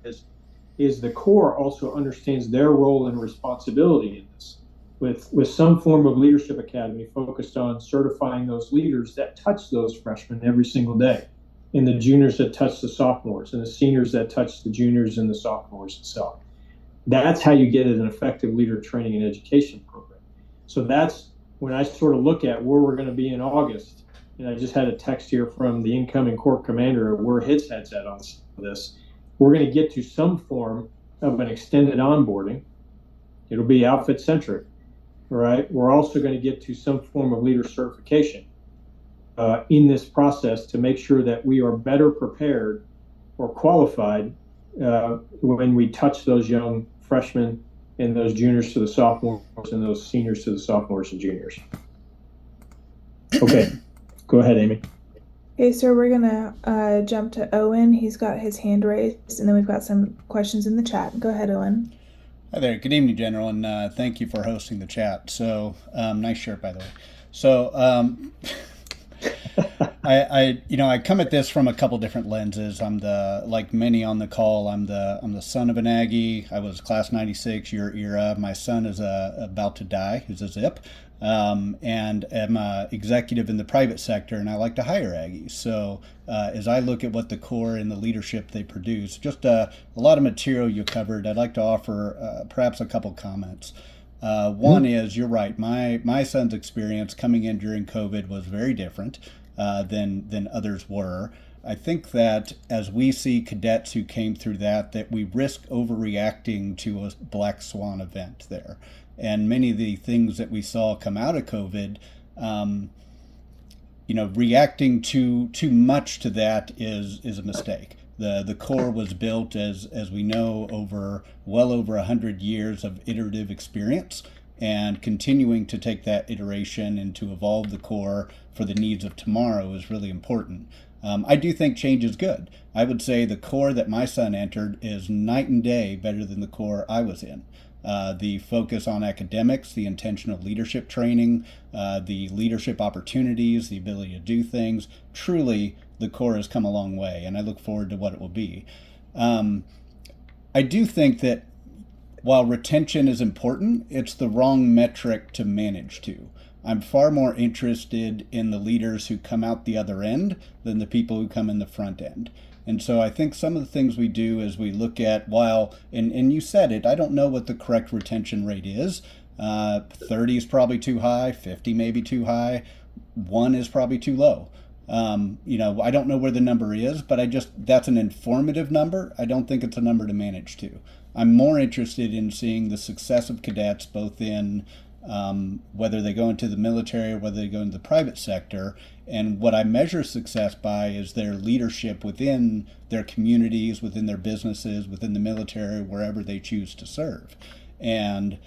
Speaker 2: is the core also understands their role and responsibility in this, with some form of leadership academy focused on certifying those leaders that touch those freshmen every single day, and the juniors that touch the sophomores, and the seniors that touch the juniors and the sophomores itself. That's how you get an effective leader training and education program. So that's when I sort of look at where we're going to be in August. And I just had a text here from the incoming Corps commander of where his head's at on this. We're going to get to some form of an extended onboarding. It'll be outfit centric, right? We're also going to get to some form of leader certification in this process to make sure that we are better prepared or qualified when we touch those young freshmen and those juniors to the sophomores and those seniors to the sophomores and juniors. Okay, go ahead, Amy.
Speaker 1: Okay, so we're gonna jump to Owen. He's got his hand raised, and then we've got some questions in the chat. Go ahead, Owen.
Speaker 6: Hi there. Good evening, General, and thank you for hosting the chat. So, nice shirt, by the way. So, I come at this from a couple different lenses. I'm like many on the call, I'm the son of an Aggie. I was class 96, your era. My son is about to die. He's a zip. And am a executive in the private sector, and I like to hire Aggies. So as I look at what the Corps and the leadership they produce, just a lot of material you covered, I'd like to offer perhaps a couple comments. One is, you're right, my son's experience coming in during COVID was very different than others were. I think that as we see cadets who came through that we risk overreacting to a black swan event there. And many of the things that we saw come out of COVID, reacting too much to that is a mistake. The Corps was built, as we know, well over 100 years of iterative experience, and continuing to take that iteration and to evolve the Corps for the needs of tomorrow is really important. I do think change is good. I would say the Corps that my son entered is night and day better than the Corps I was in. The focus on academics, the intentional leadership training, the leadership opportunities, the ability to do things. Truly, the Corps has come a long way, and I look forward to what it will be. I do think that while retention is important, it's the wrong metric to manage to. I'm far more interested in the leaders who come out the other end than the people who come in the front end. And so I think some of the things we do is we look at, and you said it, I don't know what the correct retention rate is. 30 is probably too high, 50 maybe too high, 1 is probably too low. I don't know where the number is, but that's an informative number. I don't think it's a number to manage to. I'm more interested in seeing the success of cadets both in whether they go into the military or whether they go into the private sector. And what I measure success by is their leadership within their communities, within their businesses, within the military, wherever they choose to serve. And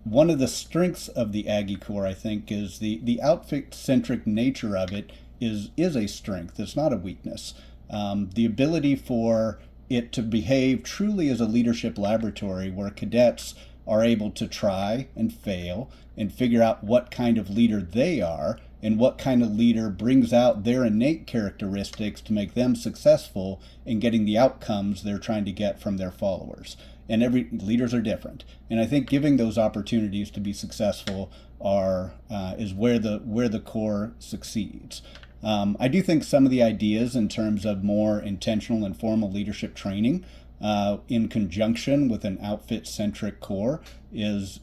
Speaker 6: one of the strengths of the Aggie Corps, I think, is the outfit-centric nature of it is a strength. It's not a weakness. The ability for it to behave truly as a leadership laboratory where cadets are able to try and fail and figure out what kind of leader they are and what kind of leader brings out their innate characteristics to make them successful in getting the outcomes they're trying to get from their followers. And every leaders are different. And I think giving those opportunities to be successful is where the Corps succeeds. I do think some of the ideas in terms of more intentional and formal leadership training in conjunction with an outfit-centric Corps is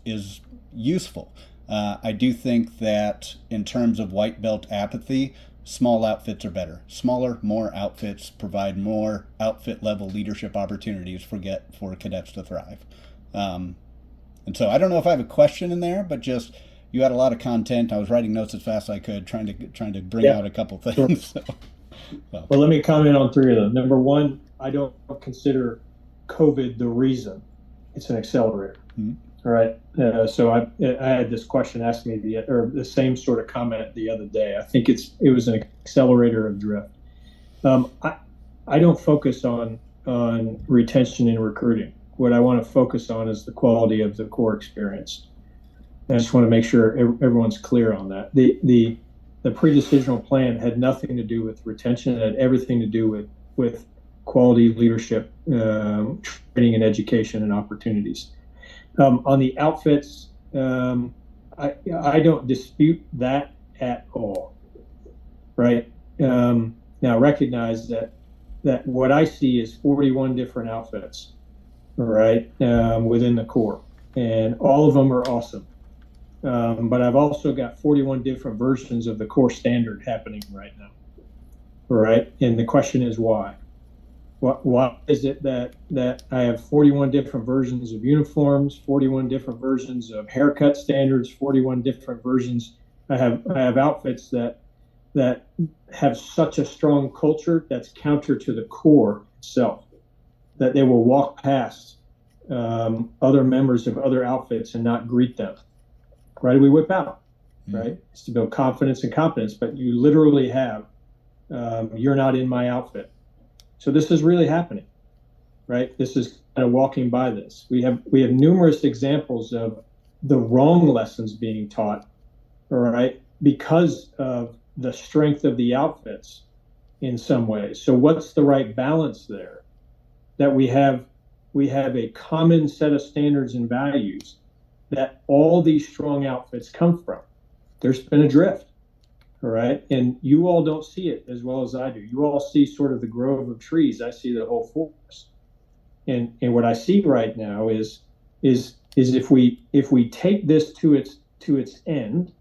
Speaker 6: useful. I do think that in terms of white belt apathy, small outfits are better. Smaller, more outfits provide more outfit-level leadership opportunities for cadets to thrive. And so I don't know if I have a question in there, but just you had a lot of content. I was writing notes as fast as I could, trying to bring out a couple things.
Speaker 2: Sure. Well, let me comment on 3 of them. Number 1, I don't consider COVID the reason. It's an accelerator. Mm-hmm. All right. So I had this question asked me the same sort of comment the other day. I think it was an accelerator of drift. I don't focus on retention and recruiting. What I want to focus on is the quality of the Corps experience. I just want to make sure everyone's clear on that. The pre-decisional plan had nothing to do with retention. It had everything to do with quality leadership, training and education and opportunities. On the outfits, I don't dispute that at all, right? Now recognize that what I see is 41 different outfits, right, within the Corps, and all of them are awesome. But I've also got 41 different versions of the Corps standard happening right now, right? And the question is why? Why is it that I have 41 different versions of uniforms, 41 different versions of haircut standards, 41 different versions? I have outfits that have such a strong culture that's counter to the Corps itself, that they will walk past other members of other outfits and not greet them. Right? We whip out, right? It's to build confidence and competence, but you literally have, you're not in my outfit. So this is really happening, right? This is kind of walking by this. We have numerous examples of the wrong lessons being taught, all right, because of the strength of the outfits in some ways. So what's the right balance there? That we have a common set of standards and values that all these strong outfits come from. There's been a drift. All right. And you all don't see it as well as I do. You all see sort of the grove of trees. I see the whole forest. And what I see right now is if we take this to its end,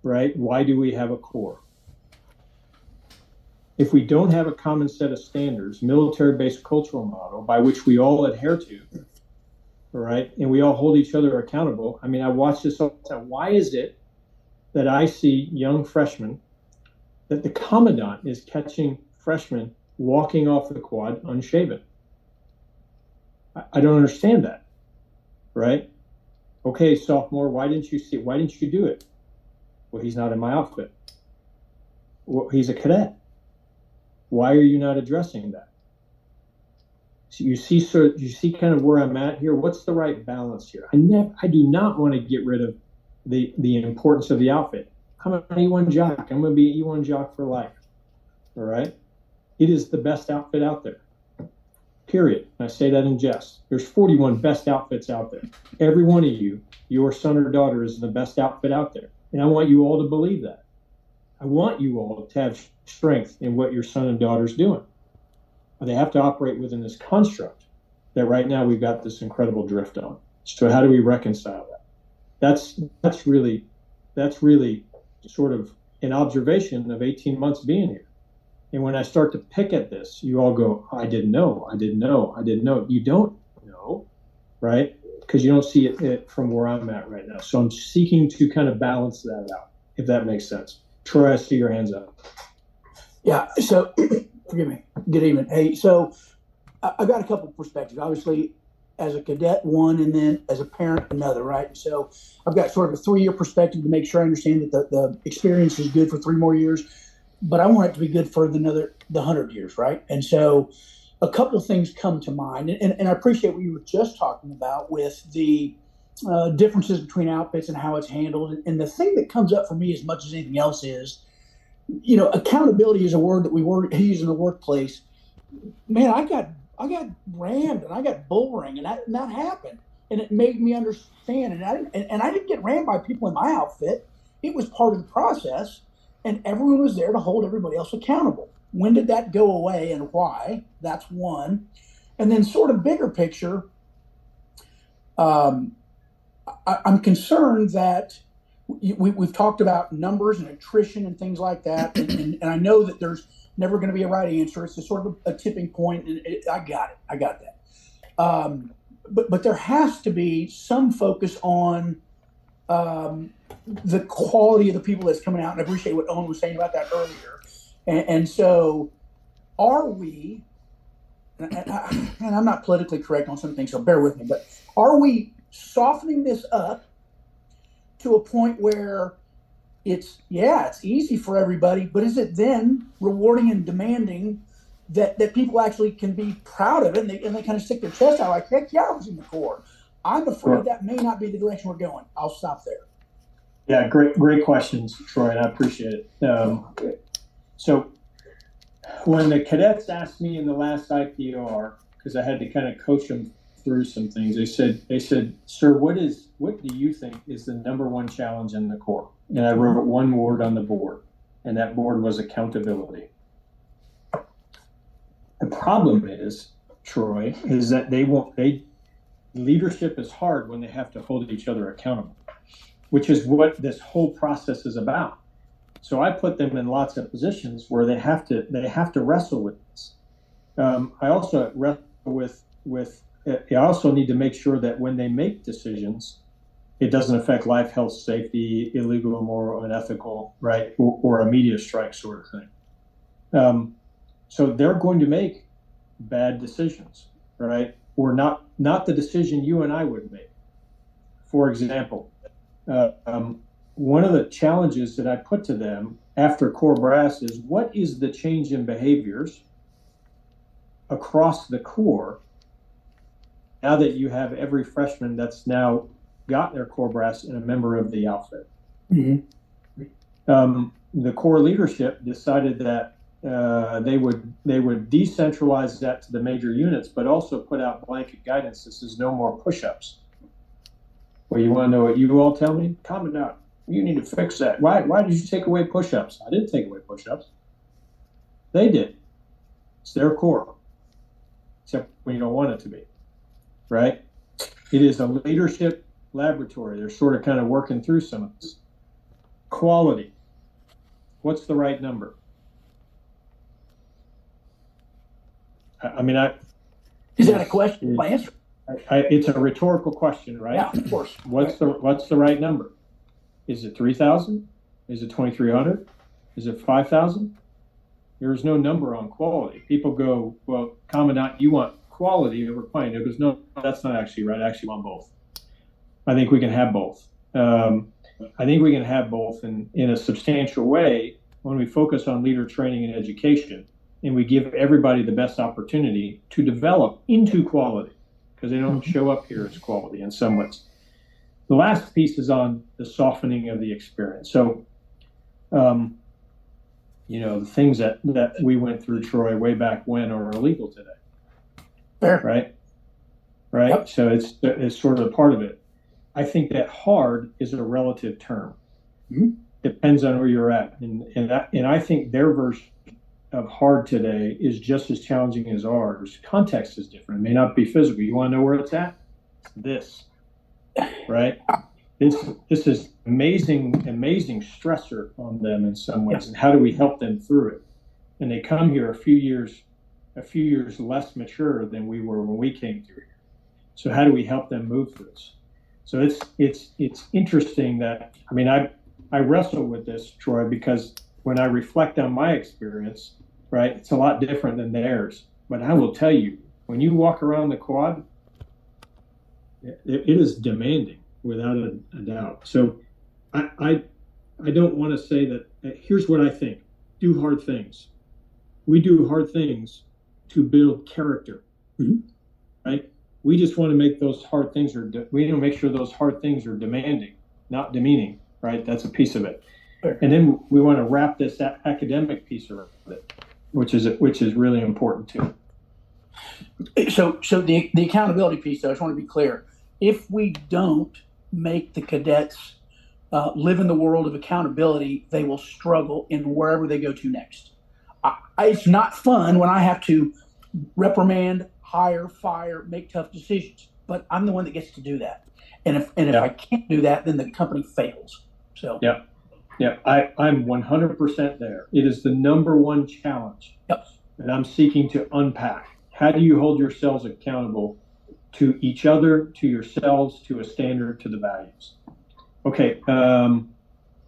Speaker 2: right, why do we have a Corps? If we don't have a common set of standards, military-based cultural model by which we all adhere to, all right, and we all hold each other accountable. I mean, I watch this all the time. Why is it that I see young freshmen, that the Commandant is catching freshmen walking off the quad unshaven? I don't understand that, right? Okay, sophomore, why didn't you see it? Why didn't you do it? Well, he's not in my outfit. Well, he's a cadet. Why are you not addressing that? So you see kind of where I'm at here. What's the right balance here? I do not want to get rid of the importance of the outfit. I'm an E1 jock. I'm going to be an E1 jock for life. All right. It is the best outfit out there. Period. And I say that in jest. There's 41 best outfits out there. Every one of you, your son or daughter, is the best outfit out there. And I want you all to believe that. I want you all to have strength in what your son and daughter is doing. But they have to operate within this construct that right now we've got this incredible drift on. So how do we reconcile that? That's really sort of an observation of 18 months being here. And when I start to pick at this, you all go, I didn't know. You don't know, right? Because you don't see it from where I'm at right now. So I'm seeking to kind of balance that out, if that makes sense. Troy, I see your hands up.
Speaker 7: Yeah, so forgive me. Good evening. Hey, so I've got a couple of perspectives. Obviously, as a cadet, one, and then as a parent, another, right? So I've got sort of a 3-year perspective to make sure I understand that the experience is good for 3 more years, but I want it to be good for the 100 years, right? And so a couple of things come to mind, and I appreciate what you were just talking about with the differences between outfits and how it's handled. And the thing that comes up for me as much as anything else is, accountability is a word that we use in the workplace. Man, I got rammed and I got bull ring, and that happened, and it made me understand. And I didn't get rammed by people in my outfit. It was part of the process, and everyone was there to hold everybody else accountable. When did that go away and why? That's one. And then sort of bigger picture, I'm concerned that we've talked about numbers and attrition and things like that. And I know that there's never going to be a right answer. It's a sort of a tipping point. And I got that. But there has to be some focus on the quality of the people that's coming out. And I appreciate what Owen was saying about that earlier. And so are we, and I'm not politically correct on some things, so bear with me, but are we softening this up to a point where it's easy for everybody, but is it then rewarding and demanding that people actually can be proud of it, and they kind of stick their chest out like, heck yeah, I was in the Corps. I'm afraid that may not be the direction we're going. I'll stop there.
Speaker 2: Yeah, great questions, Troy, and I appreciate it. So when the cadets asked me in the last IPR, because I had to kind of coach them through some things, they said, sir, what do you think is the number one challenge in the Corps? And I wrote one word on the board, and that board was accountability. The problem is, Troy, is that leadership is hard when they have to hold each other accountable, which is what this whole process is about. So I put them in lots of positions where they have to wrestle with this. I also wrestle with. I also need to make sure that when they make decisions, it doesn't affect life, health, safety, illegal, immoral, unethical, right, or a media strike sort of thing. So they're going to make bad decisions, right, or not the decision you and I would make. For example, one of the challenges that I put to them after Corps Brass is, what is the change in behaviors across the Corps now that you have every freshman that's now got their Corps Brass and a member of the outfit? Mm-hmm. The Corps leadership decided that they would decentralize that to the major units, but also put out blanket guidance. This is no more push-ups. Well, you want to know what you all tell me? Commandant, you need to fix that. Why did you take away push-ups? I didn't take away push-ups. They did. It's their Corps, except when you don't want it to be, right? It is a leadership laboratory. They're sort of kind of working through some of this. Quality. What's the right number?
Speaker 7: Is that a question? Answer.
Speaker 2: It's a rhetorical question, right?
Speaker 7: Yeah, of course.
Speaker 2: What's the right number? Is it 3,000? Is it 2,300? Is it 5,000? There's no number on quality. People go, well, Commandant, you want quality over quantity. It goes, no, that's not actually right. I actually want both. I think we can have both. I think we can have both in a substantial way when we focus on leader training and education. and we give everybody the best opportunity to develop into quality, because they don't show up here as quality in some ways. The last piece is on the softening of the experience. So, the things that we went through, Troy, way back when are illegal today.
Speaker 7: Fair.
Speaker 2: Right.
Speaker 7: Yep.
Speaker 2: So it's sort of a part of it. I think that hard is a relative term.
Speaker 7: Mm-hmm.
Speaker 2: Depends on where you're at, and I think their version of hard today is just as challenging as ours. Context is different. It may not be physical. You want to know where it's at? This, right? This is amazing stressor on them in some ways. And how do we help them through it? And they come here a few years less mature than we were when we came through here. So how do we help them move through this? So it's interesting that, I wrestle with this, Troy, because when I reflect on my experience, right, it's a lot different than theirs. But I will tell you, when you walk around the quad, it is demanding without a doubt. So I don't want to say that. Here's what I think: do hard things. We do hard things to build character, right? We just want to make those hard things make sure those hard things are demanding, not demeaning, right? That's a piece of it.
Speaker 7: Sure.
Speaker 2: And then we want to wrap this academic piece around it, which is really important too.
Speaker 7: So the accountability piece, though, I just want to be clear. If we don't make the cadets live in the world of accountability, they will struggle in wherever they go to next. It's not fun when I have to reprimand, hire, fire, make tough decisions, but I'm the one that gets to do that. And if I can't do that, then the company fails. So
Speaker 2: yeah, I'm 100% there. It is the number one challenge that I'm seeking to unpack. How do you hold yourselves accountable to each other, to yourselves, to a standard, to the values? Okay,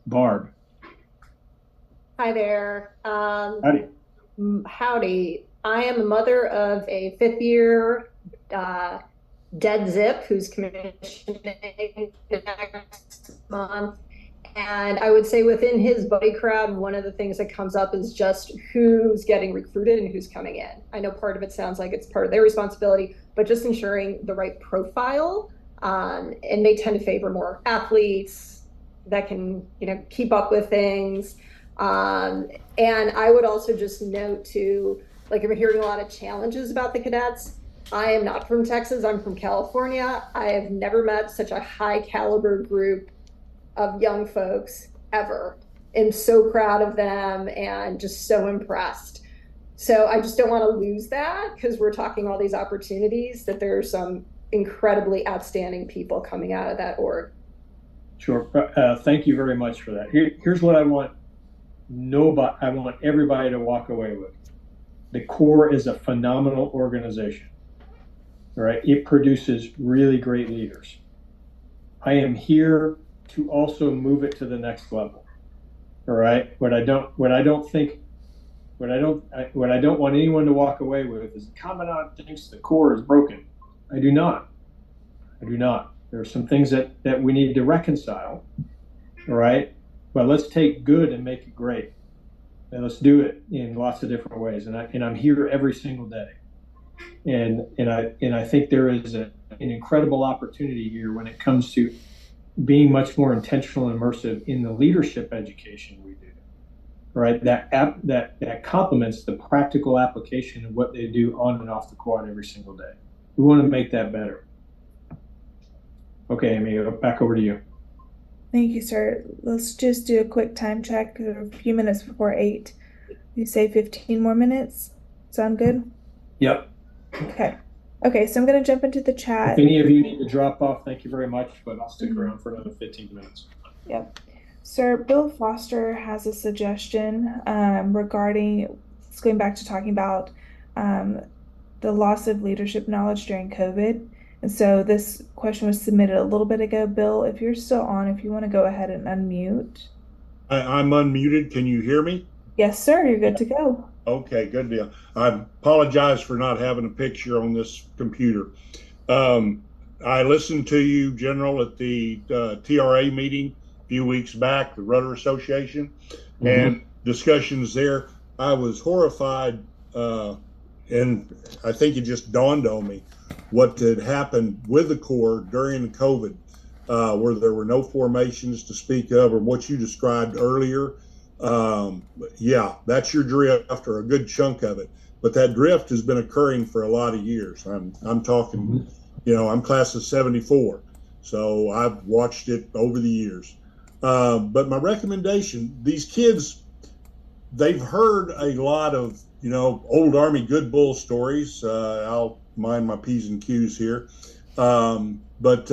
Speaker 2: Barb.
Speaker 8: Hi there.
Speaker 2: Howdy.
Speaker 8: Howdy. I am a mother of a 5th-year dead zip who's commissioning next month. And I would say within his buddy crowd, one of the things that comes up is just who's getting recruited and who's coming in. I know part of it sounds like it's part of their responsibility, but just ensuring the right profile. And they tend to favor more athletes that can, keep up with things. And I would also just note too, like, I'm hearing a lot of challenges about the cadets. I am not from Texas. I'm from California. I have never met such a high caliber group of young folks ever. I'm so proud of them and just so impressed. So I just don't want to lose that, because we're talking all these opportunities, that there are some incredibly outstanding people coming out of that org.
Speaker 2: Sure. Thank you very much for that. Here's what I want. I want everybody to walk away with. The Corps is a phenomenal organization. All right. It produces really great leaders. I am here to also move it to the next level. All right. What I don't want anyone to walk away with is the Commandant thinks the Corps is broken. I do not. There are some things that we need to reconcile. All right. But let's take good and make it great. And let's do it in lots of different ways. And I'm here every single day. And I think there is an incredible opportunity here when it comes to being much more intentional and immersive in the leadership education we do, right? That complements the practical application of what they do on and off the quad every single day. We want to make that better. Okay, Amy, back over to you.
Speaker 1: Thank you, sir. Let's just do a quick time check. A few minutes before 8. You say 15 more minutes? Sound good?
Speaker 2: Yep.
Speaker 1: Okay, so I'm going to jump into the chat.
Speaker 2: If any of you need to drop off, thank you very much, but I'll stick around for another 15 minutes.
Speaker 1: Yep. Sir, Bill Foster has a suggestion regarding, it's going back to talking about the loss of leadership knowledge during COVID. And so this question was submitted a little bit ago. Bill, if you're still on, if you want to go ahead and unmute.
Speaker 9: I'm unmuted. Can you hear me?
Speaker 1: Yes, sir. You're good to go.
Speaker 9: Okay, good deal. I apologize for not having a picture on this computer. I listened to you, General, at the TRA meeting a few weeks back, the Rudder Association, and discussions there. I was horrified and I think it just dawned on me what had happened with the Corps during COVID, where there were no formations to speak of, or what you described earlier. Yeah, that's your drift, or a good chunk of it. But that drift has been occurring for a lot of years. I'm talking, I'm class of '74, so I've watched it over the years. But my recommendation: these kids, they've heard a lot of old Army good bull stories. I'll mind my P's and Q's here, but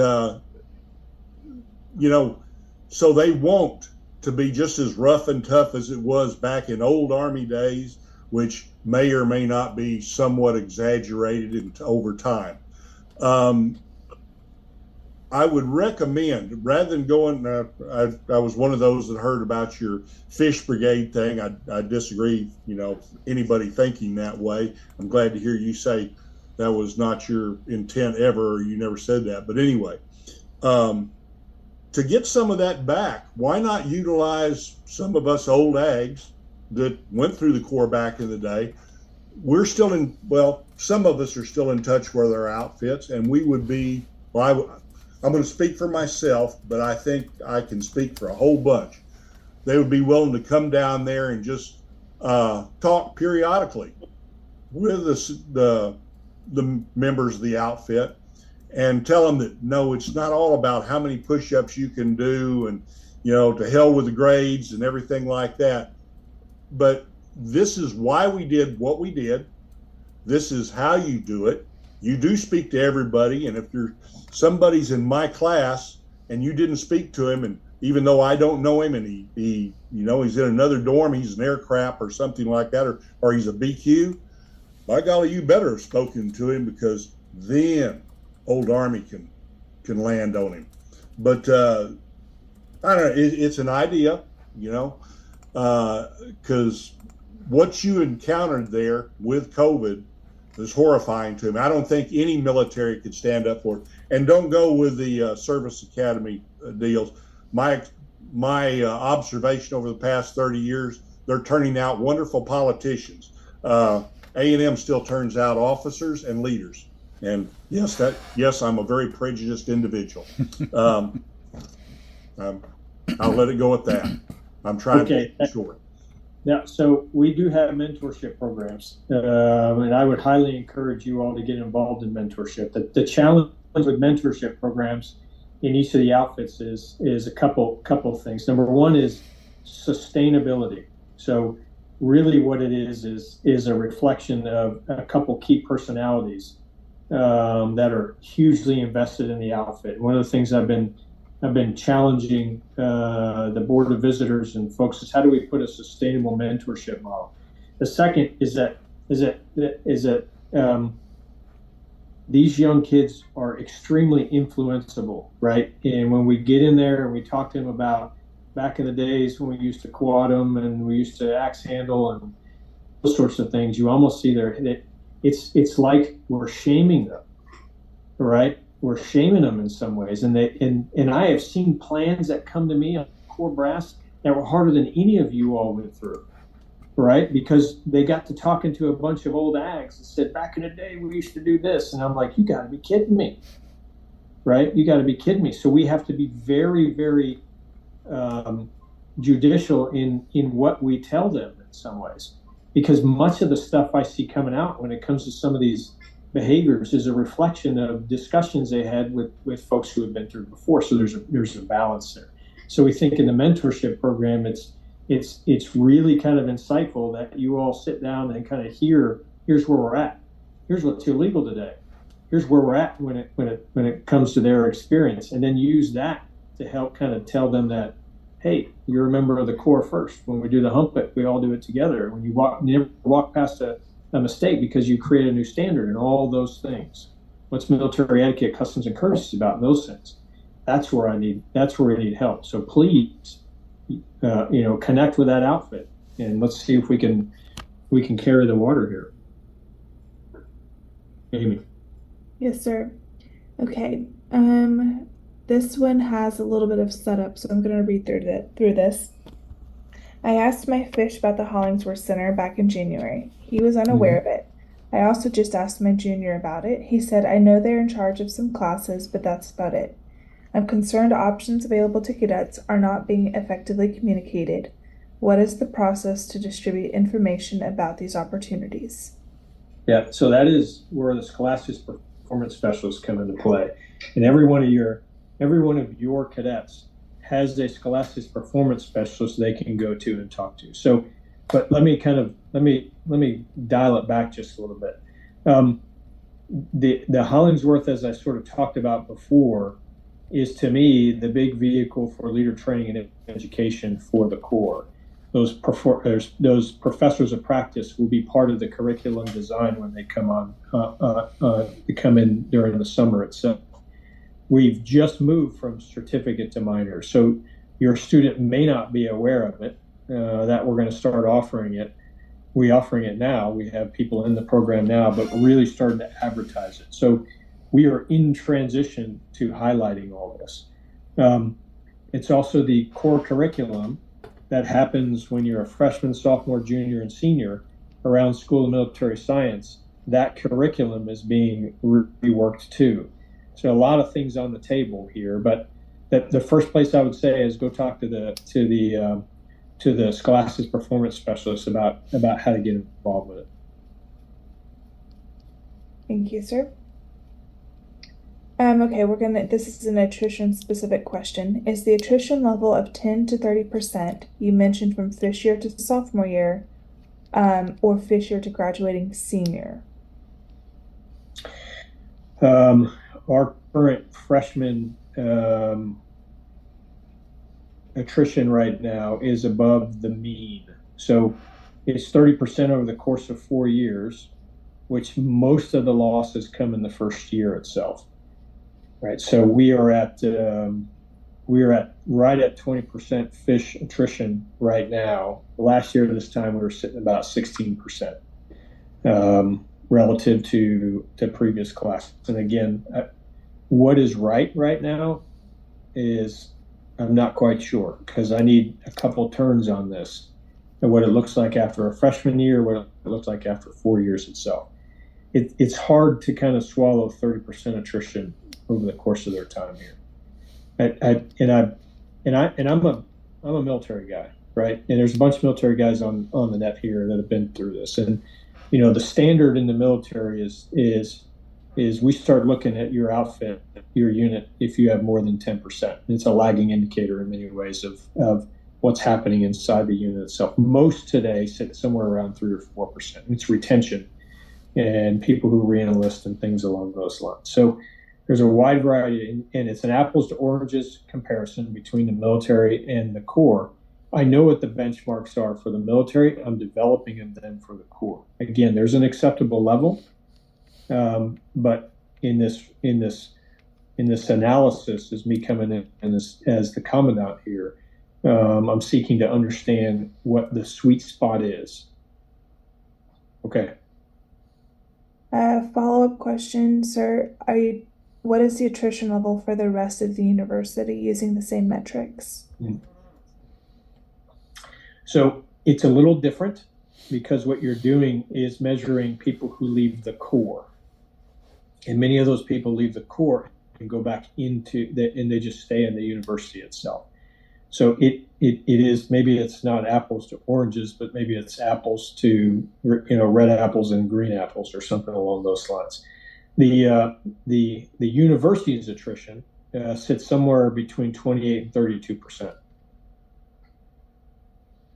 Speaker 9: so they want to be just as rough and tough as it was back in old Army days, which may or may not be somewhat exaggerated over time. I would recommend, rather than going, I was one of those that heard about your fish brigade thing. I disagree, anybody thinking that way. I'm glad to hear you say that was not your intent ever, or you never said that. But anyway, to get some of that back, why not utilize some of us old ags that went through the Corps back in the day? We're still some of us are still in touch with our outfits, and we would be, I'm going to speak for myself, but I think I can speak for a whole bunch. They would be willing to come down there and just talk periodically with the members of the outfit, and tell them that no, it's not all about how many push-ups you can do, and to hell with the grades and everything like that. But this is why we did what we did. This is how you do it. You do speak to everybody, and if somebody's in my class and you didn't speak to him, and even though I don't know him, and he's in another dorm, he's an aircraft or something like that, or he's a BQ, by golly, you better have spoken to him, because then old Army can land on him. But I don't know, it's an idea, because what you encountered there with COVID is horrifying to me. I don't think any military could stand up for it. And don't go with the service academy deals. My observation over the past 30 years, they're turning out wonderful politicians. A&M still turns out officers and leaders. And yes, I'm a very prejudiced individual. I'll let it go at that. I'm trying to be short.
Speaker 2: Yeah, so we do have mentorship programs, and I would highly encourage you all to get involved in mentorship. The challenge with mentorship programs in each of the outfits is a couple of things. Number one is sustainability. So really what it is a reflection of a couple key personalities that are hugely invested in the outfit. One of the things I've been challenging the board of visitors and folks is, how do we put a sustainable mentorship model? The second is that these young kids are extremely influenceable, right? And when we get in there and we talk to them about back in the days when we used to quad them and we used to axe handle and those sorts of things, you almost see it's like we're shaming them, right? We're shaming them in some ways, and I have seen plans that come to me on Corps brass that were harder than any of you all went through, right? Because they got to talking to a bunch of old ags and said, back in the day we used to do this, and I'm like, you got to be kidding me, right? You got to be kidding me. So we have to be very, very judicial in what we tell them in some ways, because much of the stuff I see coming out when it comes to some of these behaviors is a reflection of discussions they had with folks who have been through before. So there's a balance there. So we think in the mentorship program, it's really kind of insightful that you all sit down and kind of here's where we're at. Here's what's illegal today. Here's where we're at when it comes to their experience, and then use that to help kind of tell them that, hey, you're a member of the Corps first. When we do the hump it, we all do it together. When you never walk past a mistake because you create a new standard, and all those things. What's military etiquette, customs, and courtesy about? Those things. That's where we need help. So please, connect with that outfit, and let's see if we can carry the water here. Amy.
Speaker 1: Yes, sir. Okay. This one has a little bit of setup, so I'm going to read through this. I asked my fish about the Hollingsworth Center back in January. He was unaware of it. I also just asked my junior about it. He said, I know they're in charge of some classes, but that's about it. I'm concerned options available to cadets are not being effectively communicated. What is the process to distribute information about these opportunities?
Speaker 2: Yeah, so that is where the scholastic performance specialists come into play. And every one of your cadets has a scholastic performance specialist they can go to and talk to. So, but let me dial it back just a little bit. The Hollingsworth, as I sort of talked about before, is to me the big vehicle for leader training and education for the Corps. Those professors of practice will be part of the curriculum design when they come in during the summer itself. We've just moved from certificate to minor, so your student may not be aware of it, that we're going to start offering it. We're offering it now. We have people in the program now, but really starting to advertise it. So we are in transition to highlighting all this. It's also the core curriculum that happens when you're a freshman, sophomore, junior, and senior around School of Military Science. That curriculum is being reworked too. So a lot of things on the table here, but the first place I would say is go talk to the scholastic performance specialist about how to get involved with it.
Speaker 1: Thank you, sir. Okay, this is an attrition specific question. Is the attrition level of 10 to 30% you mentioned from fish year to sophomore year, or fish year to graduating senior?
Speaker 2: Our current freshman attrition right now is above the mean. So it's 30% over the course of 4 years, which most of the losses come in the first year itself. Right, so we are at right at 20% fish attrition right now. Last year this time we were sitting about 16% relative to previous classes. And again, what is right now is I'm not quite sure, because I need a couple turns on this and what it looks like after a freshman year, what it looks like after 4 years itself. It's hard to kind of swallow 30% attrition over the course of their time here. I'm a military guy, right? And there's a bunch of military guys on the net here that have been through this. And the standard in the military is we start looking at your outfit, your unit, if you have more than 10%. It's a lagging indicator in many ways of what's happening inside the unit itself. Most today sit somewhere around 3 or 4%. It's retention and people who re-enlist and things along those lines. So there's a wide variety, and it's an apples to oranges comparison between the military and the Corps. I know what the benchmarks are for the military. I'm developing them for the Corps. Again, there's an acceptable level, but in this analysis, as me coming in as the commandant here, I'm seeking to understand what the sweet spot is. Okay.
Speaker 1: Follow-up question, sir. What is the attrition level for the rest of the university using the same metrics?
Speaker 2: So it's a little different because what you're doing is measuring people who leave the Corps. And many of those people leave the Corps and go back and they just stay in the university itself. So it is, maybe it's not apples to oranges, but maybe it's apples to, red apples and green apples or something along those lines. The university's attrition sits somewhere between 28 and 32%.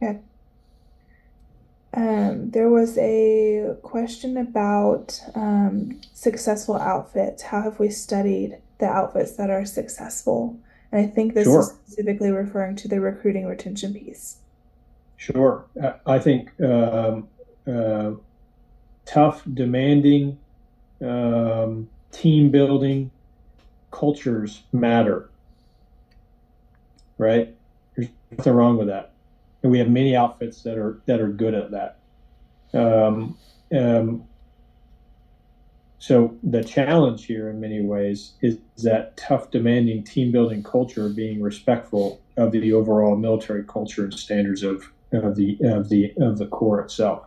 Speaker 1: Okay. There was a question about successful outfits. How have we studied the outfits that are successful? And I think this is specifically referring to the recruiting retention piece.
Speaker 2: Sure. I think tough, demanding, team building cultures matter, right? There's nothing wrong with that, and we have many outfits that are good at that. So the challenge here, in many ways, is that tough, demanding team building culture being respectful of the overall military culture and standards of the core itself.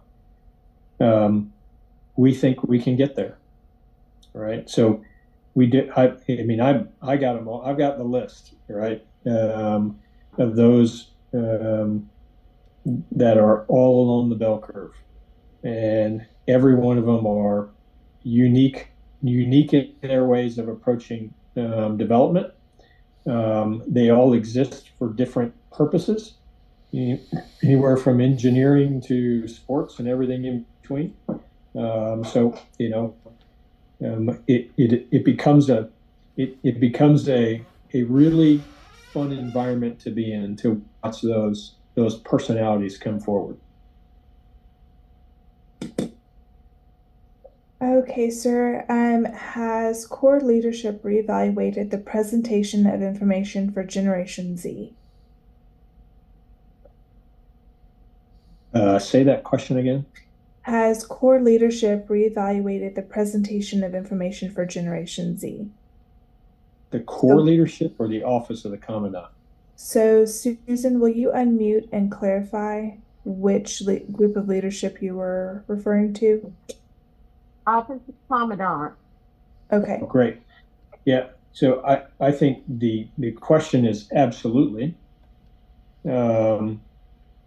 Speaker 2: We think we can get there, right? So we did. I got them all. I've got the list, right, of those that are all along the bell curve, and every one of them are unique in their ways of approaching development. They all exist for different purposes, anywhere from engineering to sports and everything in between. So it becomes a really fun environment to be in, to watch those personalities come forward.
Speaker 1: Okay, sir. Has core leadership reevaluated the presentation of information for Generation Z?
Speaker 2: Say that question again.
Speaker 1: Has core leadership reevaluated the presentation of information for Generation Z?
Speaker 2: The core leadership or the Office of the Commandant?
Speaker 1: So, Susan, will you unmute and clarify which group of leadership you were referring to?
Speaker 10: Office of Commandant.
Speaker 1: Okay.
Speaker 2: Great. Yeah. So I think the question is absolutely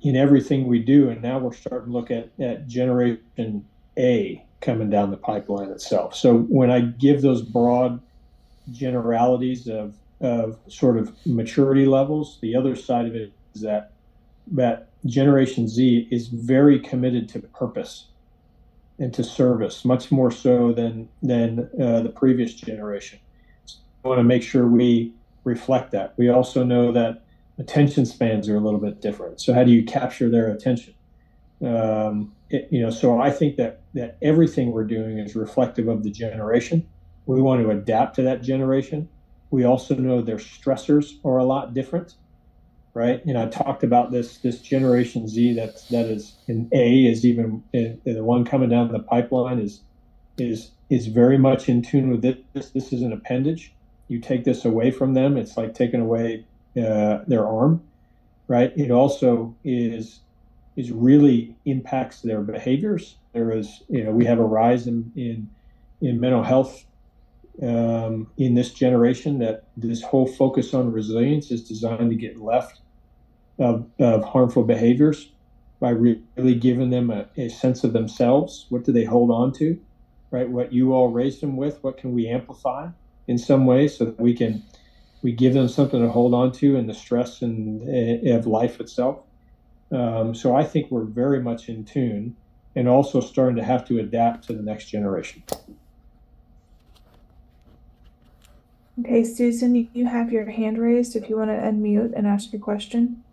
Speaker 2: in everything we do, and now we're starting to look at Generation A coming down the pipeline itself. So when I give those broad generalities of sort of maturity levels, the other side of it is that Generation Z is very committed to purpose and to service, much more so than the previous generation. So I want to make sure we reflect that. We also know that attention spans are a little bit different. So how do you capture their attention? So I think that everything we're doing is reflective of the generation. We want to adapt to that generation. We also know their stressors are a lot different, right? And I talked about this Generation Z that is in A, is even the one coming down the pipeline is very much in tune with this. This is an appendage. You take this away from them, it's like taking away their arm, right? It also is really impacts their behaviors. There is, we have a rise in mental health in this generation, that this whole focus on resilience is designed to get left of harmful behaviors by really giving them a sense of themselves. What do they hold on to, right? What you all raised them with, what can we amplify in some way so that we give them something to hold on to in the stress of life itself. So I think we're very much in tune, and also starting to have to adapt to the next generation.
Speaker 1: Okay, Susan, you have your hand raised if you want to unmute and ask your question.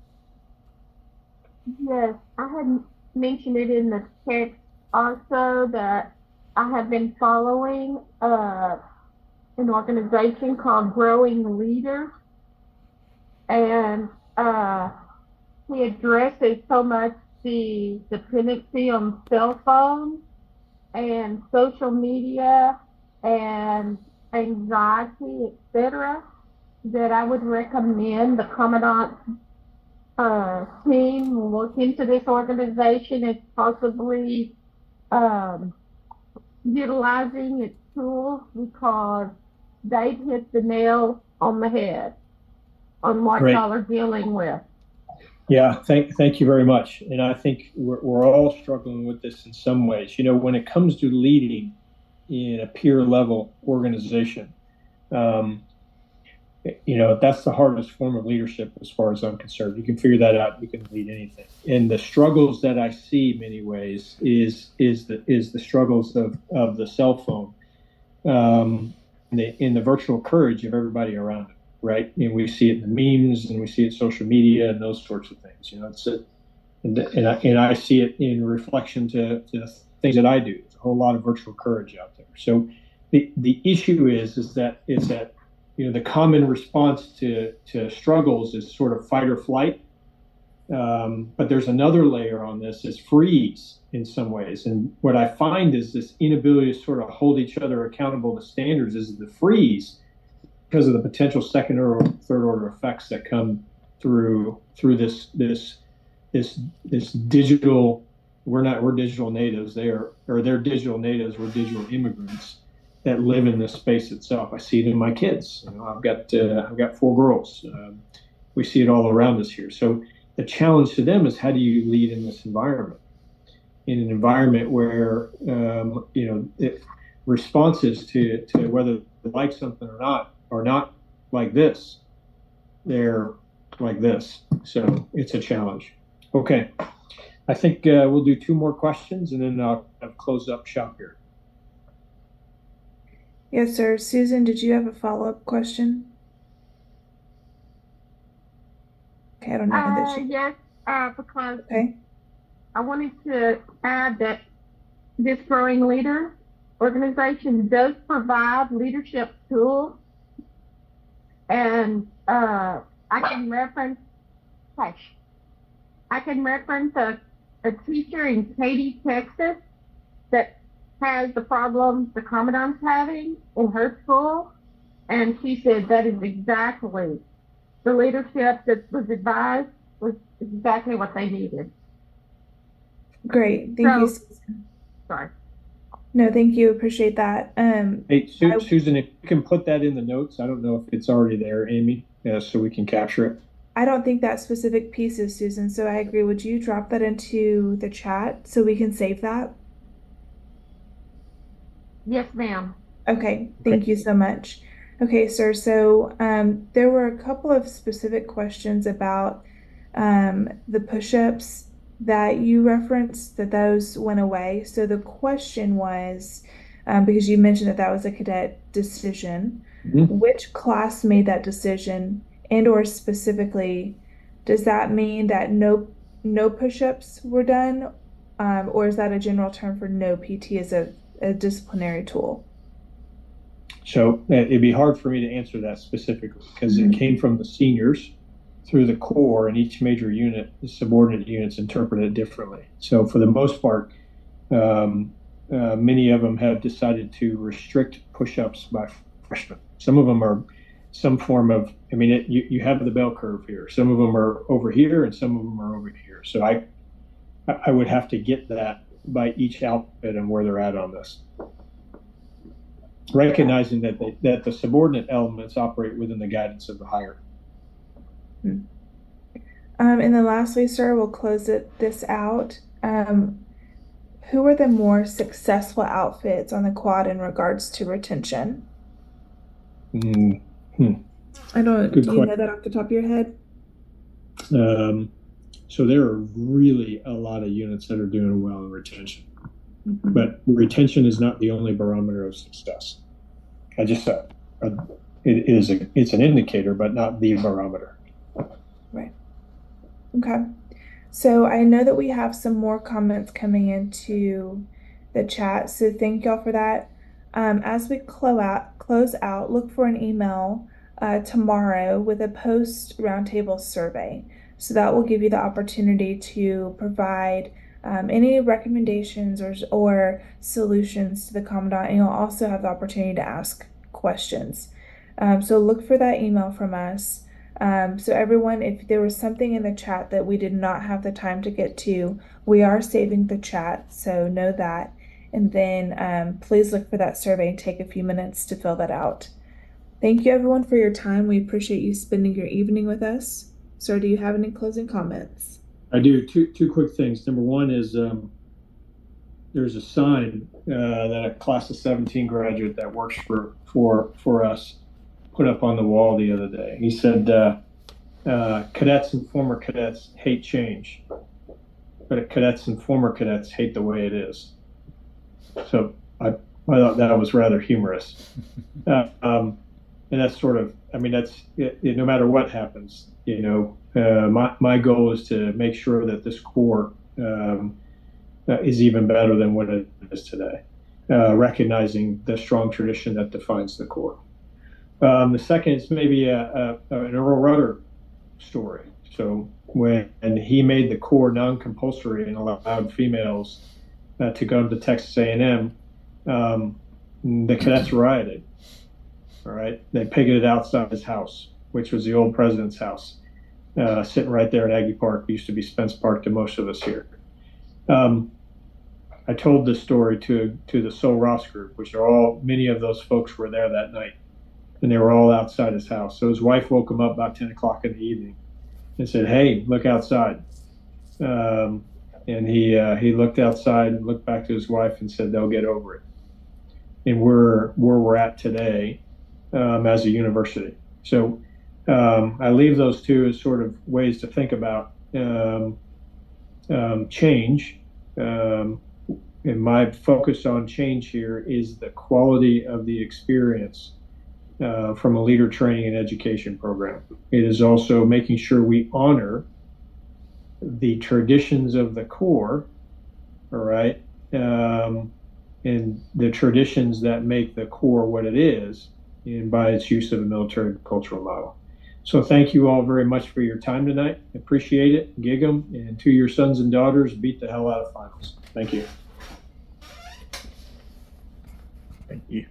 Speaker 10: Yes, I had mentioned it in the text also that I have been following an organization called Growing Leaders, and he addresses so much the dependency on cell phones and social media and anxiety, etc., that I would recommend the Commandant team look into this organization and possibly utilizing its tools, because they've hit the nail on the head on what y'all are dealing with.
Speaker 2: Yeah, thank you very much. And I think we're all struggling with this in some ways. When it comes to leading in a peer level organization, that's the hardest form of leadership as far as I'm concerned. You can figure that out, you can lead anything. And the struggles that I see in many ways is the struggles of the cell phone, in the virtual courage of everybody around it, right? And we see it in the memes, and we see it in social media and those sorts of things. And I see it in reflection to things that I do. There's a whole lot of virtual courage out there. So the issue is that the common response to struggles is sort of fight or flight. But there's another layer on this, is freeze in some ways. And what I find is this inability to sort of hold each other accountable to standards is the freeze, because of the potential second or third order effects that come through this this digital. We're digital natives. They're digital natives. We're digital immigrants that live in this space itself. I see it in my kids. I've got 4 girls. We see it all around us here. So the challenge to them is, how do you lead in this environment? In an environment where responses to whether they like something or not are not like this. They're like this. So it's a challenge. Okay. I think we'll do 2 more questions, and then I'll close up shop here.
Speaker 1: Yes, sir. Susan, did you have a follow-up question? Okay, I don't know that she.
Speaker 10: Yes, because
Speaker 1: Okay.
Speaker 10: I wanted to add that this Growing Leader organization does provide leadership tools, and I can reference a teacher in Katy, Texas, that has the problems the Commandant's having in her school, and she said that is exactly the leadership that was advised was exactly what they needed.
Speaker 1: Great. Thank you, Susan.
Speaker 10: Sorry.
Speaker 1: No, thank you. Appreciate that.
Speaker 2: Hey, Susan, if you can put that in the notes. I don't know if it's already there, Amy, so we can capture it.
Speaker 1: I don't think that specific piece is, Susan, so I agree. Would you drop that into the chat so we can save that?
Speaker 10: Yes, ma'am.
Speaker 1: Okay, thank you so much. Okay, sir, so there were a couple of specific questions about the push-ups that you referenced, that those went away. So the question was, because you mentioned that was a cadet decision, which class made that decision? And or specifically, does that mean that no push-ups were done, or is that a general term for no PT as a disciplinary tool?
Speaker 2: So it'd be hard for me to answer that specifically, because it came from the seniors through the Corps, and each major unit, the subordinate units, interpret it differently. So for the most part, many of them have decided to restrict push-ups by freshmen. Some of them are some form of, you have the bell curve here. Some of them are over here, and some of them are over here. So I would have to get that by each outfit and where they're at on this, recognizing that the subordinate elements operate within the guidance of the higher.
Speaker 1: And then lastly, sir, we'll close this out. Who were the more successful outfits on the quad in regards to retention? I don't. Do you know that off the top of your head?
Speaker 2: So there are really a lot of units that are doing well in retention, but retention is not the only barometer of success. I just said it's an indicator, but not the barometer.
Speaker 1: Right. Okay. So I know that we have some more comments coming into the chat, so thank y'all for that. As we close out, look for an email tomorrow with a post roundtable survey. So that will give you the opportunity to provide any recommendations or solutions to the Commandant, and you'll also have the opportunity to ask questions. So look for that email from us. So everyone, if there was something in the chat that we did not have the time to get to, we are saving the chat, so know that. And then please look for that survey and take a few minutes to fill that out. Thank you everyone for your time. We appreciate you spending your evening with us. Sir, do you have any closing comments?
Speaker 2: I do. Two quick things. Number one is there's a sign that a class of 17 graduate that works for us put up on the wall the other day. He said, cadets and former cadets hate change, but cadets and former cadets hate the way it is. So I thought that was rather humorous. And that's sort of, that's it, no matter what happens, my goal is to make sure that this Corps is even better than what it is today, recognizing the strong tradition that defines the Corps. The second is maybe an Earl Rudder story. So when he made the Corps non-compulsory and allowed females to go to Texas A&M, the cadets rioted. All right, they picketed outside his house, which was the old president's house. sitting right there at Aggie Park. It used to be Spence Park to most of us here. I told this story to the Soul Ross group, which are many of those folks were there that night, and they were all outside his house. So his wife woke him up about 10 o'clock in the evening and said, "Hey, look outside." And he looked outside and looked back to his wife and said, "They'll get over it." And where we're at today as a university. So I leave those two as sort of ways to think about change. And my focus on change here is the quality of the experience from a leader training and education program. It is also making sure we honor the traditions of the Corps, all right, and the traditions that make the Corps what it is, and by its use of a military cultural model. So thank you all very much for your time tonight. Appreciate it. Gig 'em, and to your sons and daughters, beat the hell out of finals. Thank you.
Speaker 5: Thank you.